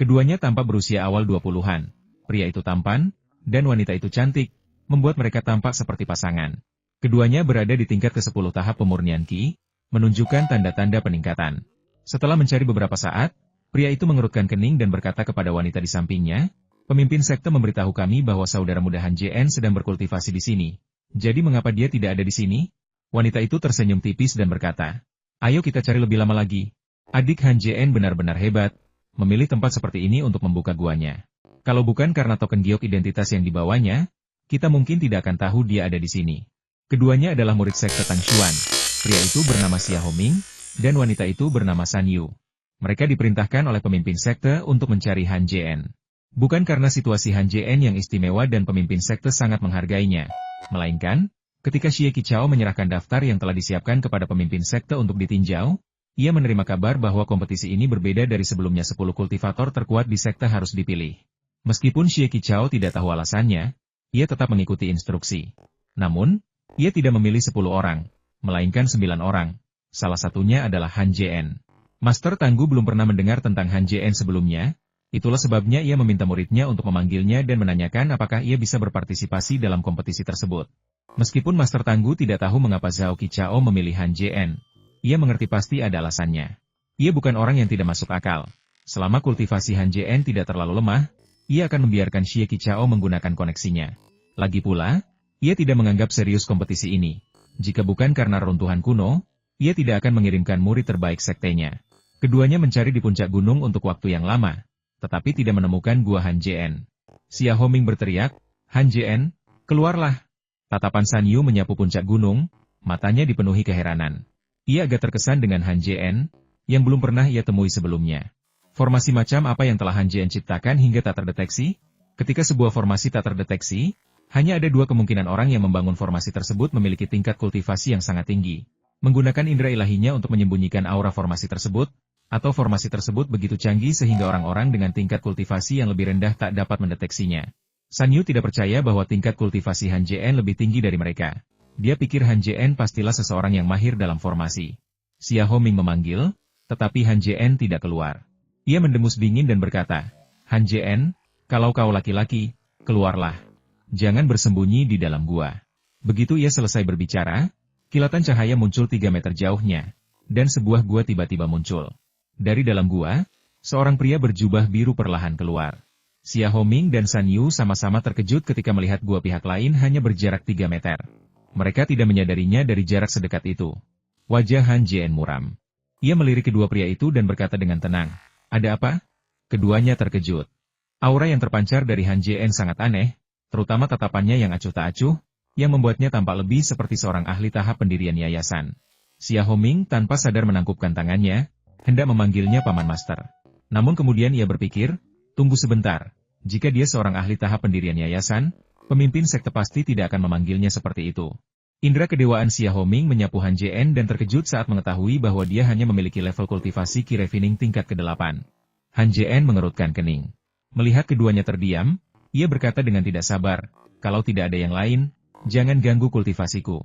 Keduanya tampak berusia awal 20-an. Pria itu tampan, dan wanita itu cantik, membuat mereka tampak seperti pasangan. Keduanya berada di tingkat ke-10 tahap pemurnian Ki, menunjukkan tanda-tanda peningkatan. Setelah mencari beberapa saat, pria itu mengerutkan kening dan berkata kepada wanita di sampingnya, "Pemimpin sekte memberitahu kami bahwa saudara muda Han JN sedang berkultivasi di sini. Jadi mengapa dia tidak ada di sini?" Wanita itu tersenyum tipis dan berkata, "Ayo kita cari lebih lama lagi. Adik Han JN benar-benar hebat, memilih tempat seperti ini untuk membuka guanya. Kalau bukan karena token giok identitas yang dibawanya, kita mungkin tidak akan tahu dia ada di sini." Keduanya adalah murid sekte Tang Xuan. Pria itu bernama Xia Homing, dan wanita itu bernama San Yu. Mereka diperintahkan oleh pemimpin sekte untuk mencari Han JN. Bukan karena situasi Han JN yang istimewa dan pemimpin sekte sangat menghargainya, melainkan, ketika Xie Qichao menyerahkan daftar yang telah disiapkan kepada pemimpin sekte untuk ditinjau, ia menerima kabar bahwa kompetisi ini berbeda dari sebelumnya. 10 kultivator terkuat di sekte harus dipilih. Meskipun Xie Qichao tidak tahu alasannya, ia tetap mengikuti instruksi. Namun, ia tidak memilih 10 orang, melainkan 9 orang. Salah satunya adalah Han JN. Master Tanggu belum pernah mendengar tentang Han JN sebelumnya, itulah sebabnya ia meminta muridnya untuk memanggilnya dan menanyakan apakah ia bisa berpartisipasi dalam kompetisi tersebut. Meskipun Master Tanggu tidak tahu mengapa Zhao Qichao memilih Han JN, ia mengerti pasti ada alasannya. Ia bukan orang yang tidak masuk akal. Selama kultivasi Han JN tidak terlalu lemah, ia akan membiarkan Xie Qichao menggunakan koneksinya. Lagi pula, ia tidak menganggap serius kompetisi ini. Jika bukan karena runtuhan kuno, ia tidak akan mengirimkan murid terbaik sektenya. Keduanya mencari di puncak gunung untuk waktu yang lama, tetapi tidak menemukan gua Han JN. Xia Homing berteriak, "Han JN, keluarlah!" Tatapan San Yu menyapu puncak gunung, matanya dipenuhi keheranan. Ia agak terkesan dengan Han JN, yang belum pernah ia temui sebelumnya. Formasi macam apa yang telah Han JN ciptakan hingga tak terdeteksi? Ketika sebuah formasi tak terdeteksi, hanya ada 2 kemungkinan orang yang membangun formasi tersebut memiliki tingkat kultivasi yang sangat tinggi. Menggunakan indera ilahinya untuk menyembunyikan aura formasi tersebut, atau formasi tersebut begitu canggih sehingga orang-orang dengan tingkat kultivasi yang lebih rendah tak dapat mendeteksinya. San Yu tidak percaya bahwa tingkat kultivasi Han JN lebih tinggi dari mereka. Dia pikir Han JN pastilah seseorang yang mahir dalam formasi. Xia Homing memanggil, tetapi Han JN tidak keluar. Ia mendengus dingin dan berkata, "Han JN, kalau kau laki-laki, keluarlah. Jangan bersembunyi di dalam gua." Begitu ia selesai berbicara, kilatan cahaya muncul 3 meter jauhnya, dan sebuah gua tiba-tiba muncul. Dari dalam gua, seorang pria berjubah biru perlahan keluar. Xia Homing dan San Yu sama-sama terkejut ketika melihat gua pihak lain hanya berjarak 3 meter. Mereka tidak menyadarinya dari jarak sedekat itu. Wajah Han JN muram. Ia melirik kedua pria itu dan berkata dengan tenang, "Ada apa?" Keduanya terkejut. Aura yang terpancar dari Han JN sangat aneh, terutama tatapannya yang acuh tak acuh, yang membuatnya tampak lebih seperti seorang ahli tahap pendirian yayasan. Xia Homing tanpa sadar menangkupkan tangannya, hendak memanggilnya Paman Master. Namun kemudian ia berpikir, tunggu sebentar, jika dia seorang ahli tahap pendirian yayasan, pemimpin sekte pasti tidak akan memanggilnya seperti itu. Indra kedewaan Xia Homing menyapu Han JN dan terkejut saat mengetahui bahwa dia hanya memiliki level kultivasi Ki Refining tingkat ke-8. Han JN mengerutkan kening. Melihat keduanya terdiam, ia berkata dengan tidak sabar, "Kalau tidak ada yang lain, jangan ganggu kultivasiku."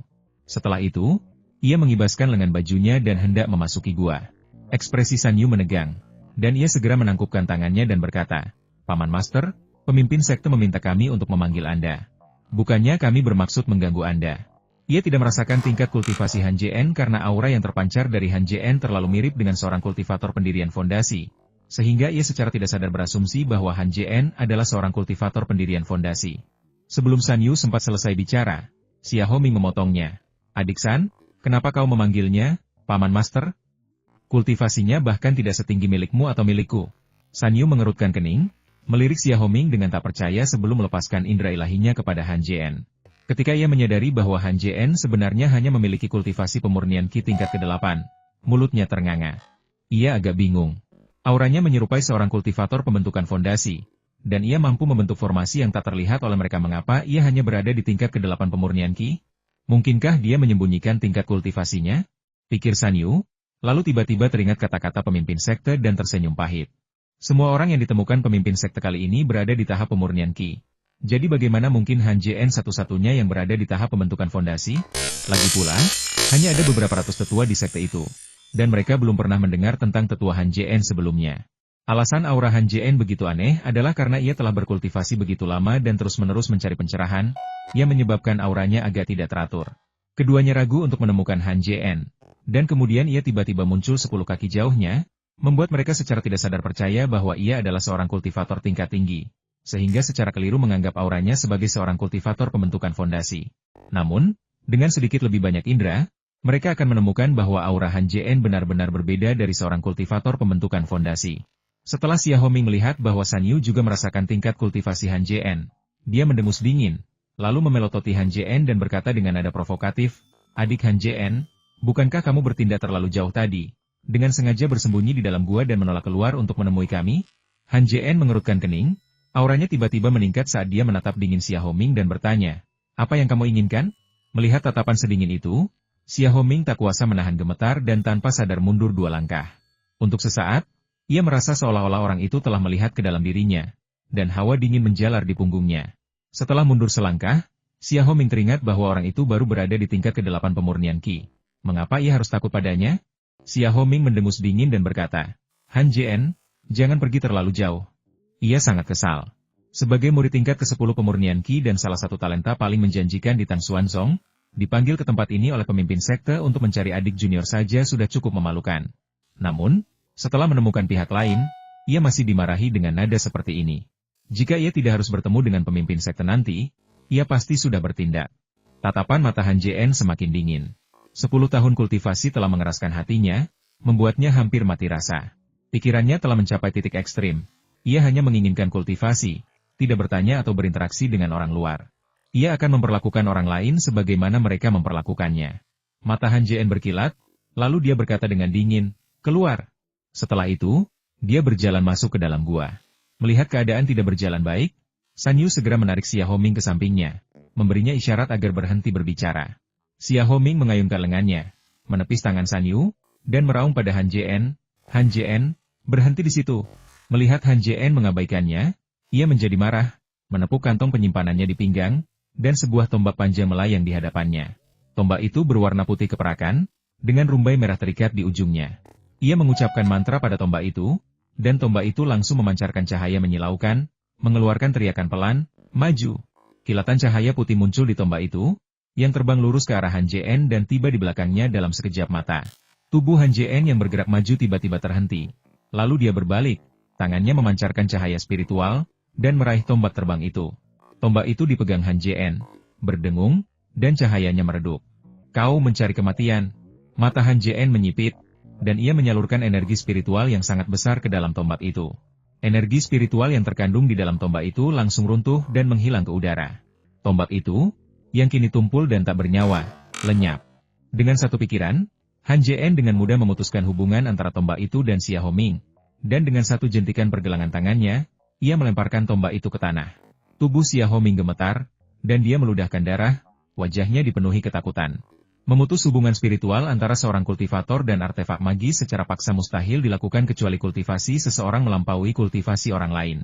Setelah itu, ia mengibaskan lengan bajunya dan hendak memasuki gua. Ekspresi San Yu menegang, dan ia segera menangkupkan tangannya dan berkata, "Paman Master, pemimpin sekte meminta kami untuk memanggil Anda. Bukannya kami bermaksud mengganggu Anda." Ia tidak merasakan tingkat kultivasi Han JN karena aura yang terpancar dari Han JN terlalu mirip dengan seorang kultivator pendirian fondasi, sehingga ia secara tidak sadar berasumsi bahwa Han JN adalah seorang kultivator pendirian fondasi. Sebelum San Yu sempat selesai bicara, Xia Homing memotongnya. "Adik San, kenapa kau memanggilnya, Paman Master? Kultivasinya bahkan tidak setinggi milikmu atau milikku." San Yu mengerutkan kening, melirik Xia Homing dengan tak percaya sebelum melepaskan indera ilahinya kepada Han JN. Ketika ia menyadari bahwa Han JN sebenarnya hanya memiliki kultivasi pemurnian Ki tingkat ke-8, mulutnya ternganga. Ia agak bingung. Auranya menyerupai seorang kultivator pembentukan fondasi, dan ia mampu membentuk formasi yang tak terlihat oleh mereka. Mengapa ia hanya berada di tingkat ke-8 pemurnian Ki? Mungkinkah dia menyembunyikan tingkat kultivasinya? Pikir San Yu, lalu tiba-tiba teringat kata-kata pemimpin sekte dan tersenyum pahit. Semua orang yang ditemukan pemimpin sekte kali ini berada di tahap pemurnian Ki. Jadi bagaimana mungkin Han JN satu-satunya yang berada di tahap pembentukan fondasi? Lagi pula, hanya ada beberapa ratus tetua di sekte itu, dan mereka belum pernah mendengar tentang tetua Han JN sebelumnya. Alasan aura Han Jien begitu aneh adalah karena ia telah berkultivasi begitu lama dan terus-menerus mencari pencerahan, yang menyebabkan auranya agak tidak teratur. Keduanya ragu untuk menemukan Han Jien, dan kemudian ia tiba-tiba muncul 10 kaki jauhnya, membuat mereka secara tidak sadar percaya bahwa ia adalah seorang kultivator tingkat tinggi, sehingga secara keliru menganggap auranya sebagai seorang kultivator pembentukan fondasi. Namun, dengan sedikit lebih banyak indera, mereka akan menemukan bahwa aura Han Jien benar-benar berbeda dari seorang kultivator pembentukan fondasi. Setelah Xia Homing melihat bahwa San Yu juga merasakan tingkat kultivasi Han Jien, dia mendengus dingin, lalu memelototi Han Jien dan berkata dengan nada provokatif, "Adik Han Jien, bukankah kamu bertindak terlalu jauh tadi, dengan sengaja bersembunyi di dalam gua dan menolak keluar untuk menemui kami?" Han Jien mengerutkan kening, auranya tiba-tiba meningkat saat dia menatap dingin Xia Homing dan bertanya, "Apa yang kamu inginkan?" Melihat tatapan sedingin itu, Xia Homing tak kuasa menahan gemetar dan tanpa sadar mundur 2 langkah. Untuk sesaat, ia merasa seolah-olah orang itu telah melihat ke dalam dirinya, dan hawa dingin menjalar di punggungnya. Setelah mundur selangkah, Xia Homing teringat bahwa orang itu baru berada di tingkat ke-8 pemurnian Qi. Mengapa ia harus takut padanya? Xia Homing mendengus dingin dan berkata, "Han Jien, jangan pergi terlalu jauh." Ia sangat kesal. Sebagai murid tingkat ke-10 pemurnian Qi dan salah satu talenta paling menjanjikan di Tang Xuanzong, dipanggil ke tempat ini oleh pemimpin sekte untuk mencari adik junior saja sudah cukup memalukan. Namun, setelah menemukan pihak lain, ia masih dimarahi dengan nada seperti ini. Jika ia tidak harus bertemu dengan pemimpin sekte nanti, ia pasti sudah bertindak. Tatapan mata Han Jien semakin dingin. 10 tahun kultivasi telah mengeraskan hatinya, membuatnya hampir mati rasa. Pikirannya telah mencapai titik ekstrim. Ia hanya menginginkan kultivasi, tidak bertanya atau berinteraksi dengan orang luar. Ia akan memperlakukan orang lain sebagaimana mereka memperlakukannya. Mata Han Jien berkilat, lalu dia berkata dengan dingin, "Keluar." Setelah itu, dia berjalan masuk ke dalam gua. Melihat keadaan tidak berjalan baik, San Yu segera menarik Xia Homing ke sampingnya, memberinya isyarat agar berhenti berbicara. Xia Homing mengayunkan lengannya, menepis tangan San Yu, dan meraung pada Han Jien. "Han Jien, berhenti di situ." Melihat Han Jien mengabaikannya, ia menjadi marah, menepuk kantong penyimpanannya di pinggang, dan sebuah tombak panjang melayang di hadapannya. Tombak itu berwarna putih keperakan, dengan rumbai merah terikat di ujungnya. Ia mengucapkan mantra pada tombak itu, dan tombak itu langsung memancarkan cahaya menyilaukan, mengeluarkan teriakan pelan, "Maju!" Kilatan cahaya putih muncul di tombak itu, yang terbang lurus ke arah Han Jien dan tiba di belakangnya dalam sekejap mata. Tubuh Han Jien yang bergerak maju tiba-tiba terhenti. Lalu dia berbalik, tangannya memancarkan cahaya spiritual, dan meraih tombak terbang itu. Tombak itu dipegang Han Jien, berdengung, dan cahayanya meredup. "Kau mencari kematian." Mata Han Jien menyipit, dan ia menyalurkan energi spiritual yang sangat besar ke dalam tombak itu. Energi spiritual yang terkandung di dalam tombak itu langsung runtuh dan menghilang ke udara. Tombak itu, yang kini tumpul dan tak bernyawa, lenyap. Dengan satu pikiran, Han Jien dengan mudah memutuskan hubungan antara tombak itu dan Xia Homing, dan dengan satu jentikan pergelangan tangannya, ia melemparkan tombak itu ke tanah. Tubuh Xia Homing gemetar, dan dia meludahkan darah, wajahnya dipenuhi ketakutan. Memutus hubungan spiritual antara seorang kultivator dan artefak magis secara paksa mustahil dilakukan kecuali kultivasi seseorang melampaui kultivasi orang lain.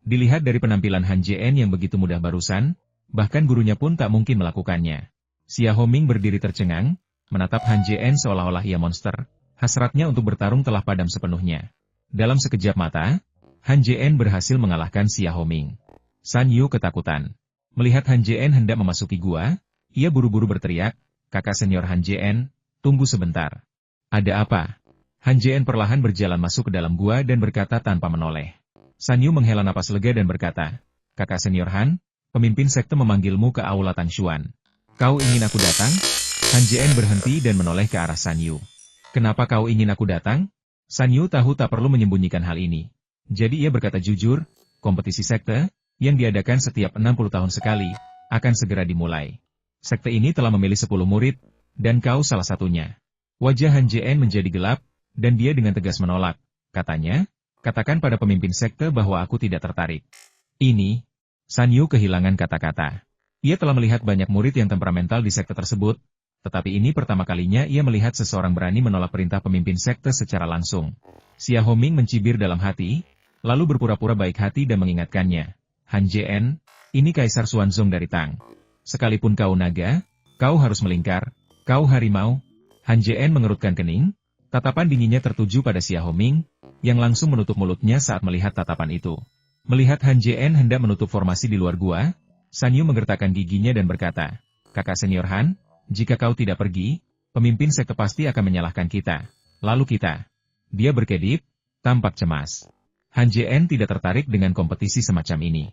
Dilihat dari penampilan Han Jien yang begitu mudah barusan, bahkan gurunya pun tak mungkin melakukannya. Xia Homing berdiri tercengang, menatap Han Jien seolah-olah ia monster, hasratnya untuk bertarung telah padam sepenuhnya. Dalam sekejap mata, Han Jien berhasil mengalahkan Xia Homing. San Yu ketakutan. Melihat Han Jien hendak memasuki gua, ia buru-buru berteriak, "Kakak senior Han Jien, tunggu sebentar." "Ada apa?" Han Jien perlahan berjalan masuk ke dalam gua dan berkata tanpa menoleh. San Yu menghela napas lega dan berkata, "Kakak senior Han, pemimpin sekte memanggilmu ke aula Tang Xuan. Kau ingin aku datang?" Han Jien berhenti dan menoleh ke arah San Yu. "Kenapa kau ingin aku datang?" San Yu tahu tak perlu menyembunyikan hal ini. Jadi ia berkata jujur, kompetisi sekte, yang diadakan setiap 60 tahun sekali, akan segera dimulai. Sekte ini telah memilih 10 murid, dan kau salah satunya. Wajah Han Jien menjadi gelap, dan dia dengan tegas menolak. Katanya, "Katakan pada pemimpin sekte bahwa aku tidak tertarik." Ini, San Yu kehilangan kata-kata. Ia telah melihat banyak murid yang temperamental di sekte tersebut, tetapi ini pertama kalinya ia melihat seseorang berani menolak perintah pemimpin sekte secara langsung. Xia Homing mencibir dalam hati, lalu berpura-pura baik hati dan mengingatkannya, "Han Jien, ini Kaisar Xuanzong dari Tang. Sekalipun kau naga, kau harus melingkar, kau harimau." Han Jien mengerutkan kening, tatapan dinginnya tertuju pada Xia Homing, yang langsung menutup mulutnya saat melihat tatapan itu. Melihat Han Jien hendak menutup formasi di luar gua, San Yu menggertakkan giginya dan berkata, "Kakak senior Han, jika kau tidak pergi, pemimpin sekte pasti akan menyalahkan kita. Lalu kita." Dia berkedip, tampak cemas. Han Jien tidak tertarik dengan kompetisi semacam ini.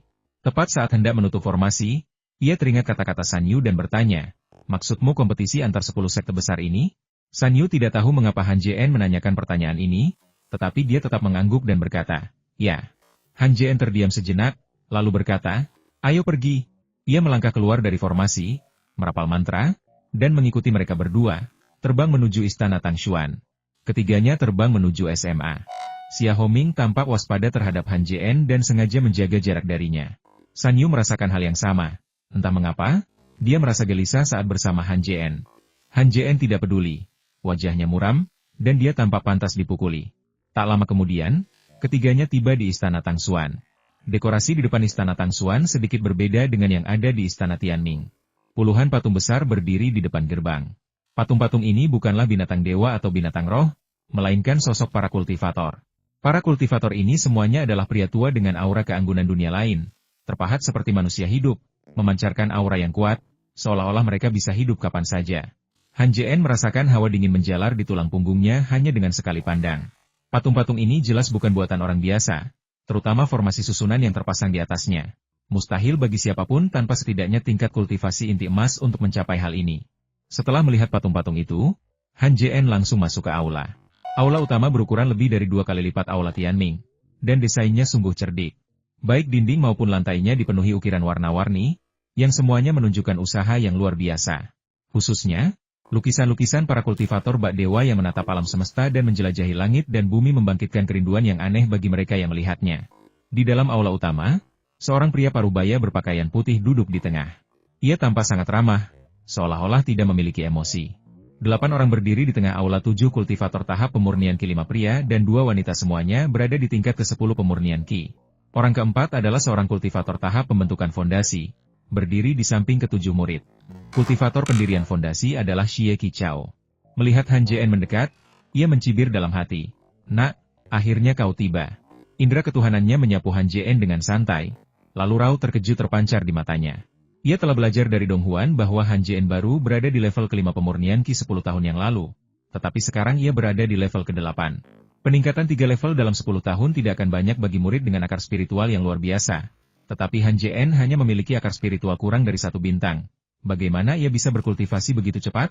Tepat saat hendak menutup formasi, ia teringat kata-kata San Yu dan bertanya, "Maksudmu kompetisi antar 10 sekte besar ini?" San Yu tidak tahu mengapa Han Jien menanyakan pertanyaan ini, tetapi dia tetap mengangguk dan berkata, "Ya." Han Jien terdiam sejenak, lalu berkata, "Ayo pergi." Ia melangkah keluar dari formasi, merapal mantra, dan mengikuti mereka berdua, terbang menuju istana Tang Xuan. Ketiganya terbang menuju SMA. Xia Homing tampak waspada terhadap Han Jien dan sengaja menjaga jarak darinya. San Yu merasakan hal yang sama. Entah mengapa, dia merasa gelisah saat bersama Han Jien. Han Jien tidak peduli. Wajahnya muram, dan dia tampak pantas dipukuli. Tak lama kemudian, ketiganya tiba di istana Tang Xuan. Dekorasi di depan istana Tang Xuan sedikit berbeda dengan yang ada di istana Tianming. Puluhan patung besar berdiri di depan gerbang. Patung-patung ini bukanlah binatang dewa atau binatang roh, melainkan sosok para kultivator. Para kultivator ini semuanya adalah pria tua dengan aura keanggunan dunia lain, terpahat seperti manusia hidup, memancarkan aura yang kuat, seolah-olah mereka bisa hidup kapan saja. Han Jien merasakan hawa dingin menjalar di tulang punggungnya hanya dengan sekali pandang. Patung-patung ini jelas bukan buatan orang biasa, terutama formasi susunan yang terpasang di atasnya. Mustahil bagi siapapun tanpa setidaknya tingkat kultivasi inti emas untuk mencapai hal ini. Setelah melihat patung-patung itu, Han Jien langsung masuk ke aula. Aula utama berukuran lebih dari 2 kali lipat aula Tianming, dan desainnya sungguh cerdik. Baik dinding maupun lantainya dipenuhi ukiran warna-warni, yang semuanya menunjukkan usaha yang luar biasa. Khususnya, lukisan-lukisan para kultivator bak dewa yang menatap alam semesta dan menjelajahi langit dan bumi membangkitkan kerinduan yang aneh bagi mereka yang melihatnya. Di dalam aula utama, seorang pria parubaya berpakaian putih duduk di tengah. Ia tampak sangat ramah, seolah-olah tidak memiliki emosi. 8 orang berdiri di tengah aula 7 kultivator tahap pemurnian Ki 5 pria dan 2 wanita semuanya berada di tingkat ke-10 pemurnian Ki. Orang keempat adalah seorang kultivator tahap pembentukan fondasi, berdiri di samping ke-7 murid. Kultivator pendirian fondasi adalah Xie Qichao. Melihat Han Jien mendekat, ia mencibir dalam hati. "Nak, akhirnya kau tiba." Indra ketuhanannya menyapu Han Jien dengan santai, lalu raut terkejut terpancar di matanya. Ia telah belajar dari Dong Huan bahwa Han Jien baru berada di level ke-5 pemurnian Ki 10 tahun yang lalu, tetapi sekarang ia berada di level ke-8. Peningkatan 3 level dalam 10 tahun tidak akan banyak bagi murid dengan akar spiritual yang luar biasa. Tetapi Han Jien hanya memiliki akar spiritual kurang dari 1 bintang. Bagaimana ia bisa berkultivasi begitu cepat?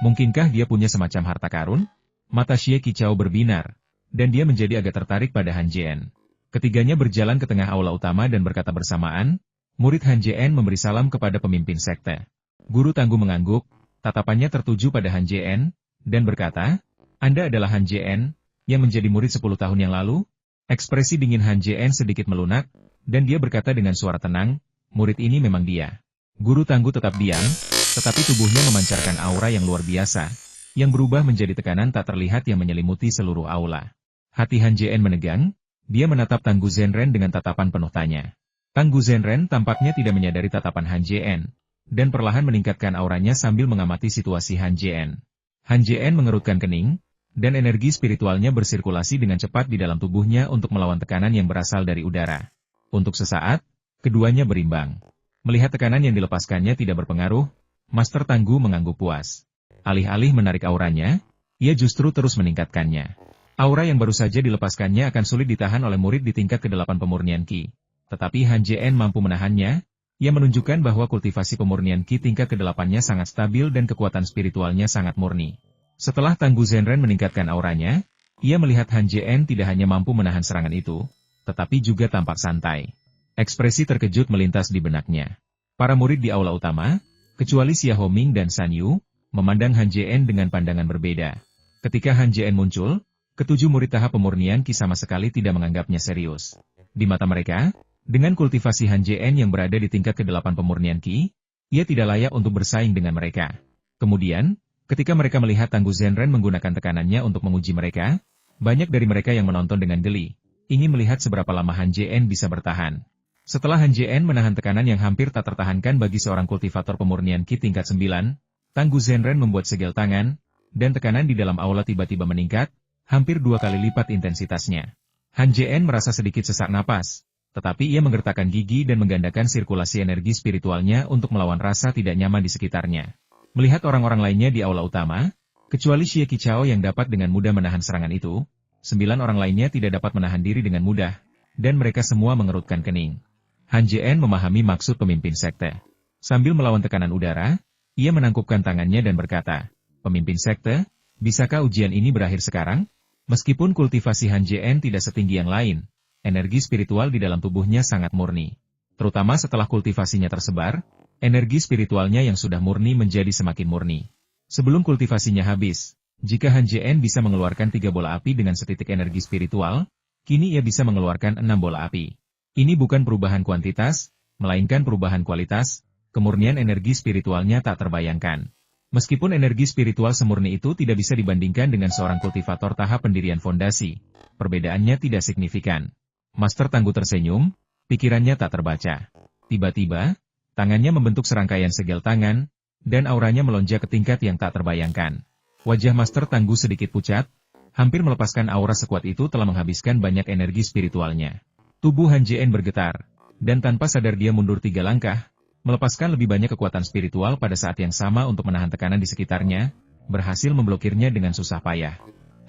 Mungkinkah dia punya semacam harta karun? Mata Xie Qichao berbinar, dan dia menjadi agak tertarik pada Han Jien. Ketiganya berjalan ke tengah aula utama dan berkata bersamaan, murid Han Jien memberi salam kepada pemimpin sekte. Guru Tangguh mengangguk, tatapannya tertuju pada Han Jien, dan berkata, "Anda adalah Han Jien, yang menjadi murid 10 tahun yang lalu?" Ekspresi dingin Han Jien sedikit melunak, dan dia berkata dengan suara tenang, "Murid ini memang dia." Guru Tangguh tetap diam, tetapi tubuhnya memancarkan aura yang luar biasa, yang berubah menjadi tekanan tak terlihat yang menyelimuti seluruh aula. Hati Han Jien menegang, dia menatap Tangguh Zhenren dengan tatapan penuh tanya. Tangguh Zhenren tampaknya tidak menyadari tatapan Han Jien, dan perlahan meningkatkan auranya sambil mengamati situasi Han Jien. Han Jien mengerutkan kening, dan energi spiritualnya bersirkulasi dengan cepat di dalam tubuhnya untuk melawan tekanan yang berasal dari udara. Untuk sesaat, keduanya berimbang. Melihat tekanan yang dilepaskannya tidak berpengaruh, Master Tangguh mengangguk puas. Alih-alih menarik auranya, ia justru terus meningkatkannya. Aura yang baru saja dilepaskannya akan sulit ditahan oleh murid di tingkat ke-8 pemurnian Ki. Tetapi Han Jien mampu menahannya, ia menunjukkan bahwa kultivasi pemurnian Ki tingkat ke-8-nya sangat stabil dan kekuatan spiritualnya sangat murni. Setelah Tangguh Zhenren meningkatkan auranya, ia melihat Han Jien tidak hanya mampu menahan serangan itu, tetapi juga tampak santai. Ekspresi terkejut melintas di benaknya. Para murid di aula utama, kecuali Xia Homing dan San Yu, memandang Han Jien dengan pandangan berbeda. Ketika Han Jien muncul, ke-7 murid tahap pemurnian Ki sama sekali tidak menganggapnya serius. Di mata mereka, dengan kultivasi Han Jien yang berada di tingkat ke-8 pemurnian Ki, ia tidak layak untuk bersaing dengan mereka. Kemudian, ketika mereka melihat Tangguh Zhenren menggunakan tekanannya untuk menguji mereka, banyak dari mereka yang menonton dengan geli, ingin melihat seberapa lama Han Jien bisa bertahan. Setelah Han Jien menahan tekanan yang hampir tak tertahankan bagi seorang kultivator pemurnian Ki tingkat 9, Tangguh Zhenren membuat segel tangan, dan tekanan di dalam aula tiba-tiba meningkat, hampir 2 kali lipat intensitasnya. Han Jien merasa sedikit sesak napas, tetapi ia menggertakkan gigi dan menggandakan sirkulasi energi spiritualnya untuk melawan rasa tidak nyaman di sekitarnya. Melihat orang-orang lainnya di aula utama, kecuali Xie Qichao yang dapat dengan mudah menahan serangan itu, 9 orang lainnya tidak dapat menahan diri dengan mudah, dan mereka semua mengerutkan kening. Han Jien memahami maksud pemimpin sekte. Sambil melawan tekanan udara, ia menangkupkan tangannya dan berkata, "Pemimpin sekte, bisakah ujian ini berakhir sekarang?" Meskipun kultivasi Han Jien tidak setinggi yang lain, energi spiritual di dalam tubuhnya sangat murni. Terutama setelah kultivasinya tersebar, energi spiritualnya yang sudah murni menjadi semakin murni. Sebelum kultivasinya habis, jika Han Jien bisa mengeluarkan 3 bola api dengan setitik energi spiritual, kini ia bisa mengeluarkan 6 bola api. Ini bukan perubahan kuantitas, melainkan perubahan kualitas, kemurnian energi spiritualnya tak terbayangkan. Meskipun energi spiritual semurni itu tidak bisa dibandingkan dengan seorang kultivator tahap pendirian fondasi, perbedaannya tidak signifikan. Master Tangguh tersenyum, pikirannya tak terbaca. Tiba-tiba, tangannya membentuk serangkaian segel tangan, dan auranya melonjak ke tingkat yang tak terbayangkan. Wajah Master Tangguh sedikit pucat, hampir melepaskan aura sekuat itu telah menghabiskan banyak energi spiritualnya. Tubuh Han Jien bergetar, dan tanpa sadar dia mundur 3 langkah, melepaskan lebih banyak kekuatan spiritual pada saat yang sama untuk menahan tekanan di sekitarnya, berhasil memblokirnya dengan susah payah.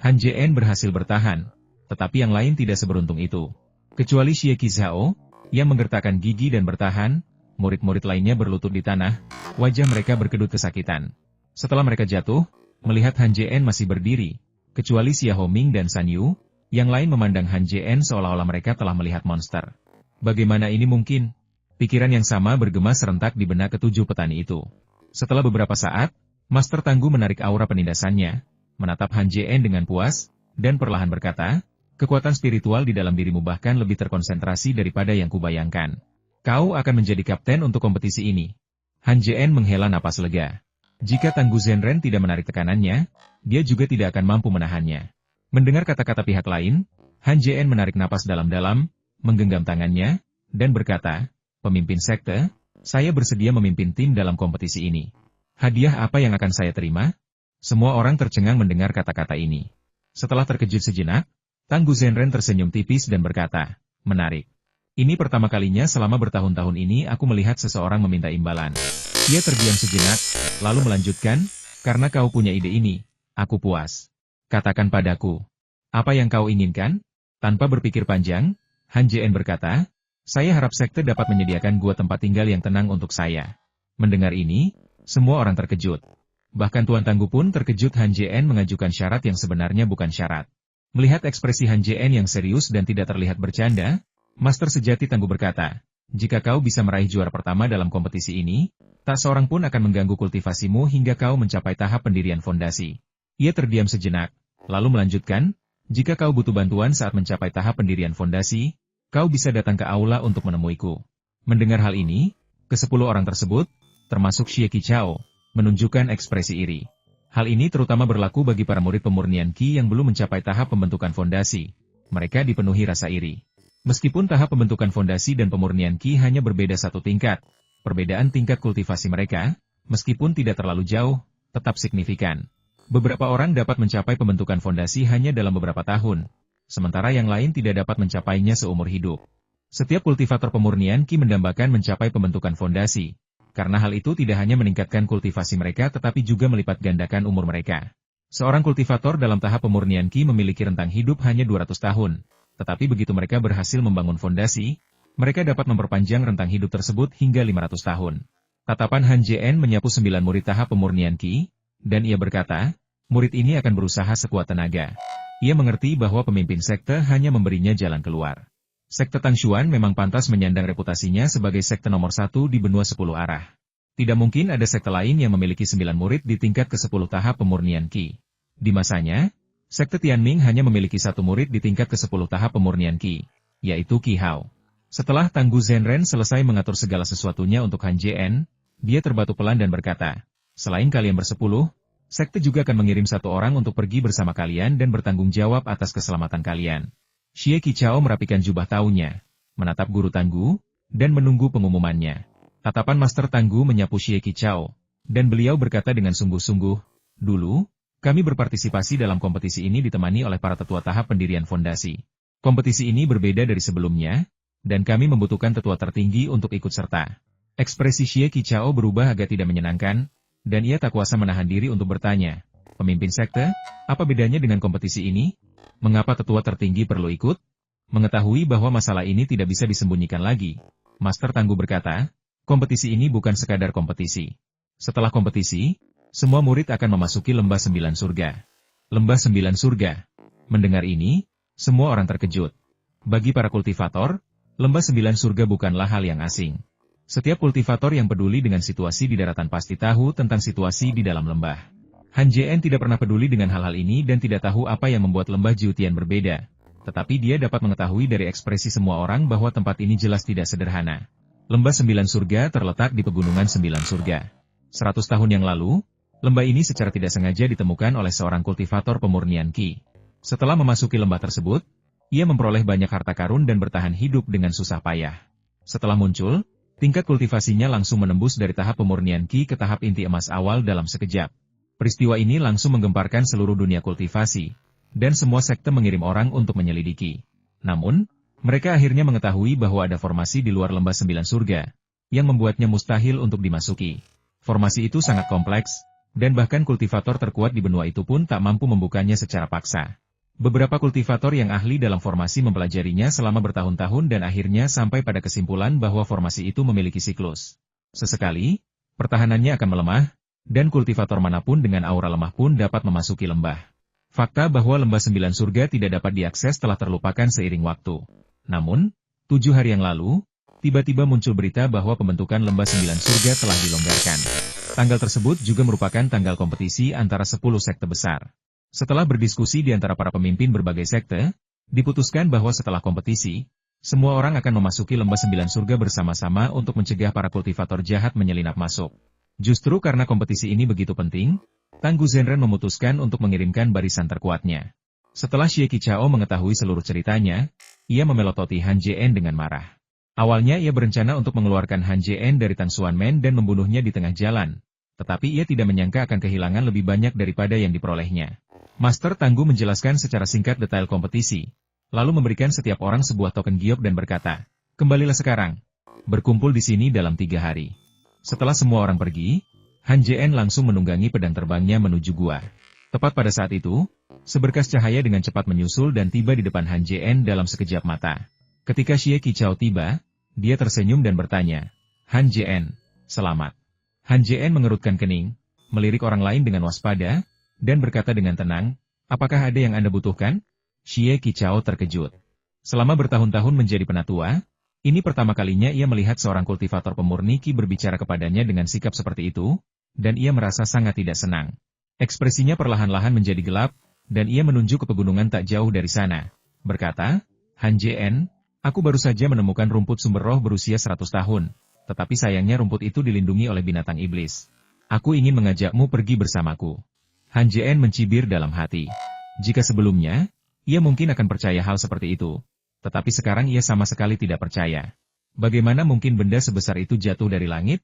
Han Jien berhasil bertahan, tetapi yang lain tidak seberuntung itu. Kecuali Xie Qichao, yang menggertakkan gigi dan bertahan, murid-murid lainnya berlutut di tanah, wajah mereka berkedut kesakitan. Setelah mereka jatuh, melihat Han Jien masih berdiri, kecuali Xia Homing dan San Yu, yang lain memandang Han Jien seolah-olah mereka telah melihat monster. Bagaimana ini mungkin? Pikiran yang sama bergema serentak di benak ketujuh petani itu. Setelah beberapa saat, Master Tangguh menarik aura penindasannya, menatap Han Jien dengan puas, dan perlahan berkata, "Kekuatan spiritual di dalam dirimu bahkan lebih terkonsentrasi daripada yang kubayangkan. Kau akan menjadi kapten untuk kompetisi ini." Han Jien menghela napas lega. Jika Tangguh Zhenren tidak menarik tekanannya, dia juga tidak akan mampu menahannya. Mendengar kata-kata pihak lain, Han Jien menarik napas dalam-dalam, menggenggam tangannya, dan berkata, "Pemimpin sekte, saya bersedia memimpin tim dalam kompetisi ini. Hadiah apa yang akan saya terima?" Semua orang tercengang mendengar kata-kata ini. Setelah terkejut sejenak, Tangguh Zhenren tersenyum tipis dan berkata, "Menarik. Ini pertama kalinya selama bertahun-tahun ini aku melihat seseorang meminta imbalan." Ia terdiam sejenak, lalu melanjutkan, "Karena kau punya ide ini, aku puas. Katakan padaku, apa yang kau inginkan?" Tanpa berpikir panjang, Han Jien berkata, "Saya harap sekte dapat menyediakan gua tempat tinggal yang tenang untuk saya." Mendengar ini, semua orang terkejut. Bahkan Tuan Tangguh pun terkejut Han Jien mengajukan syarat yang sebenarnya bukan syarat. Melihat ekspresi Han Jien yang serius dan tidak terlihat bercanda, Master Sejati Tangguh berkata, "Jika kau bisa meraih juara pertama dalam kompetisi ini, tak seorang pun akan mengganggu kultivasimu hingga kau mencapai tahap pendirian fondasi." Ia terdiam sejenak, lalu melanjutkan, "Jika kau butuh bantuan saat mencapai tahap pendirian fondasi, kau bisa datang ke aula untuk menemuiku." Mendengar hal ini, ke-10 orang tersebut, termasuk Xie Qichao, menunjukkan ekspresi iri. Hal ini terutama berlaku bagi para murid pemurnian Qi yang belum mencapai tahap pembentukan fondasi. Mereka dipenuhi rasa iri. Meskipun tahap pembentukan fondasi dan pemurnian Qi hanya berbeda 1 tingkat, perbedaan tingkat kultivasi mereka, meskipun tidak terlalu jauh, tetap signifikan. Beberapa orang dapat mencapai pembentukan fondasi hanya dalam beberapa tahun, sementara yang lain tidak dapat mencapainya seumur hidup. Setiap kultivator pemurnian Qi mendambakan mencapai pembentukan fondasi, karena hal itu tidak hanya meningkatkan kultivasi mereka tetapi juga melipat gandakan umur mereka. Seorang kultivator dalam tahap pemurnian Qi memiliki rentang hidup hanya 200 tahun, tetapi begitu mereka berhasil membangun fondasi, mereka dapat memperpanjang rentang hidup tersebut hingga 500 tahun. Tatapan Han Jien menyapu 9 murid tahap pemurnian Qi, dan ia berkata, murid ini akan berusaha sekuat tenaga. Ia mengerti bahwa pemimpin sekte hanya memberinya jalan keluar. Sekte Tangshuan memang pantas menyandang reputasinya sebagai sekte nomor 1 di benua 10 arah. Tidak mungkin ada sekte lain yang memiliki 9 murid di tingkat ke-10 tahap pemurnian Qi. Di masanya, sekte Tianming hanya memiliki 1 murid di tingkat ke-10 tahap pemurnian Qi, yaitu Qi Hao. Setelah Tangguh Zhenren selesai mengatur segala sesuatunya untuk Han Jien, dia terbatu pelan dan berkata, "Selain kalian bersepuluh, sekte juga akan mengirim 1 orang untuk pergi bersama kalian dan bertanggung jawab atas keselamatan kalian." Xie Qichao merapikan jubah taunya, menatap guru Tangguh, dan menunggu pengumumannya. Tatapan Master Tangguh menyapu Xie Qichao, dan beliau berkata dengan sungguh-sungguh, "Dulu, Kami berpartisipasi dalam kompetisi ini ditemani oleh para tetua tahap pendirian fondasi. Kompetisi ini berbeda dari sebelumnya, dan kami membutuhkan tetua tertinggi untuk ikut serta. Ekspresi Xie Qichao berubah agak tidak menyenangkan, dan ia tak kuasa menahan diri untuk bertanya, "Pemimpin sekte, apa bedanya dengan kompetisi ini? Mengapa tetua tertinggi perlu ikut?" Mengetahui bahwa masalah ini tidak bisa disembunyikan lagi, Master Tangguh berkata, "Kompetisi ini bukan sekadar kompetisi. Setelah kompetisi, semua murid akan memasuki lembah 9 surga." Lembah 9 surga. Mendengar ini, semua orang terkejut. Bagi para kultivator, lembah 9 surga bukanlah hal yang asing. Setiap kultivator yang peduli dengan situasi di daratan pasti tahu tentang situasi di dalam lembah. Han Jien tidak pernah peduli dengan hal-hal ini dan tidak tahu apa yang membuat lembah Jiutian berbeda. Tetapi dia dapat mengetahui dari ekspresi semua orang bahwa tempat ini jelas tidak sederhana. Lembah 9 surga terletak di pegunungan 9 surga. 100 tahun yang lalu, lembah ini secara tidak sengaja ditemukan oleh seorang kultivator pemurnian Qi. Setelah memasuki lembah tersebut, ia memperoleh banyak harta karun dan bertahan hidup dengan susah payah. Setelah muncul, tingkat kultivasinya langsung menembus dari tahap pemurnian Qi ke tahap inti emas awal dalam sekejap. Peristiwa ini langsung menggemparkan seluruh dunia kultivasi, dan semua sekte mengirim orang untuk menyelidiki. Namun, mereka akhirnya mengetahui bahwa ada formasi di luar lembah 9 surga, yang membuatnya mustahil untuk dimasuki. Formasi itu sangat kompleks, dan bahkan kultivator terkuat di benua itu pun tak mampu membukanya secara paksa. Beberapa kultivator yang ahli dalam formasi mempelajarinya selama bertahun-tahun dan akhirnya sampai pada kesimpulan bahwa formasi itu memiliki siklus. Sesekali, pertahanannya akan melemah, dan kultivator manapun dengan aura lemah pun dapat memasuki lembah. Fakta bahwa lembah 9 surga tidak dapat diakses telah terlupakan seiring waktu. Namun, 7 hari yang lalu, tiba-tiba muncul berita bahwa pembentukan lembah 9 surga telah dilonggarkan. Tanggal tersebut juga merupakan tanggal kompetisi antara 10 sekte besar. Setelah berdiskusi di antara para pemimpin berbagai sekte, diputuskan bahwa setelah kompetisi, semua orang akan memasuki lembah 9 surga bersama-sama untuk mencegah para kultivator jahat menyelinap masuk. Justru karena kompetisi ini begitu penting, Tangguh Zenren memutuskan untuk mengirimkan barisan terkuatnya. Setelah Xie Qichao mengetahui seluruh ceritanya, ia memelototi Han Jien dengan marah. Awalnya ia berencana untuk mengeluarkan Han Jien dari Tang Xuanmen dan membunuhnya di tengah jalan. Tetapi ia tidak menyangka akan kehilangan lebih banyak daripada yang diperolehnya. Master Tangguh menjelaskan secara singkat detail kompetisi, lalu memberikan setiap orang sebuah token giok dan berkata, "Kembalilah sekarang. Berkumpul di sini dalam 3 hari." Setelah semua orang pergi, Han Jien langsung menunggangi pedang terbangnya menuju gua. Tepat pada saat itu, seberkas cahaya dengan cepat menyusul dan tiba di depan Han Jien dalam sekejap mata. Ketika Xie Qichao tiba, dia tersenyum dan bertanya, "Han Jien, selamat." Han Jien mengerutkan kening, melirik orang lain dengan waspada, dan berkata dengan tenang, "Apakah ada yang Anda butuhkan?" Xie Qichao terkejut. Selama bertahun-tahun menjadi penatua, ini pertama kalinya ia melihat seorang kultivator pemurni Qi berbicara kepadanya dengan sikap seperti itu, dan ia merasa sangat tidak senang. Ekspresinya perlahan-lahan menjadi gelap, dan ia menunjuk ke pegunungan tak jauh dari sana. Berkata, "Han Jien, aku baru saja menemukan rumput sumber roh berusia 100 tahun, tetapi sayangnya rumput itu dilindungi oleh binatang iblis. Aku ingin mengajakmu pergi bersamaku." Han Jien mencibir dalam hati. Jika sebelumnya, ia mungkin akan percaya hal seperti itu. Tetapi sekarang ia sama sekali tidak percaya. Bagaimana mungkin benda sebesar itu jatuh dari langit?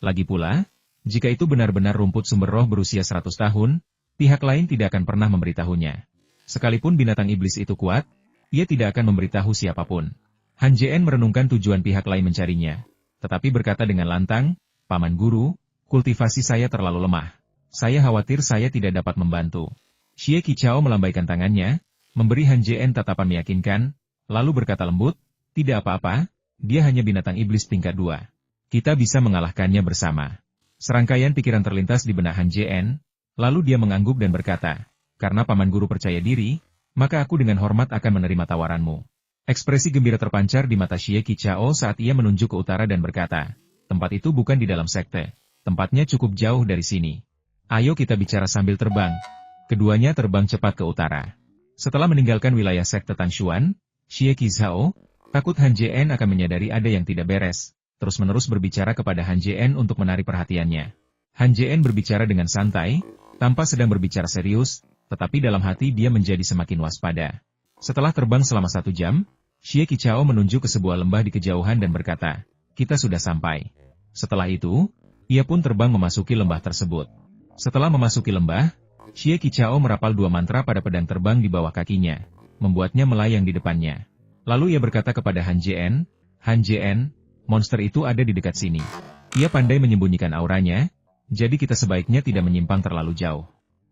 Lagi pula, jika itu benar-benar rumput sumber roh berusia 100 tahun, pihak lain tidak akan pernah memberitahunya. Sekalipun binatang iblis itu kuat, ia tidak akan memberitahu siapapun. Han Jien merenungkan tujuan pihak lain mencarinya, tetapi berkata dengan lantang, "Paman Guru, kultivasi saya terlalu lemah. Saya khawatir saya tidak dapat membantu." Xie Qichao melambaikan tangannya, memberi Han Jien tatapan meyakinkan, lalu berkata lembut, "Tidak apa-apa, dia hanya binatang iblis tingkat 2. Kita bisa mengalahkannya bersama." Serangkaian pikiran terlintas di benak Han Jien, lalu dia mengangguk dan berkata, "Karena Paman Guru percaya diri, maka aku dengan hormat akan menerima tawaranmu." Ekspresi gembira terpancar di mata Xie Qichao saat ia menunjuk ke utara dan berkata, "Tempat itu bukan di dalam sekte. Tempatnya cukup jauh dari sini. Ayo kita bicara sambil terbang." Keduanya terbang cepat ke utara. Setelah meninggalkan wilayah sekte Tangshuan, Xie Qichao takut Han Jien akan menyadari ada yang tidak beres, terus-menerus berbicara kepada Han Jien untuk menarik perhatiannya. Han Jien berbicara dengan santai, tanpa sedang berbicara serius, tetapi dalam hati dia menjadi semakin waspada. Setelah terbang selama 1 jam, Xie Qichao menunjuk ke sebuah lembah di kejauhan dan berkata, "Kita sudah sampai." Setelah itu, ia pun terbang memasuki lembah tersebut. Setelah memasuki lembah, Xie Qichao merapal 2 mantra pada pedang terbang di bawah kakinya, membuatnya melayang di depannya. Lalu ia berkata kepada Han Jian, monster itu ada di dekat sini. Ia pandai menyembunyikan auranya, jadi kita sebaiknya tidak menyimpang terlalu jauh.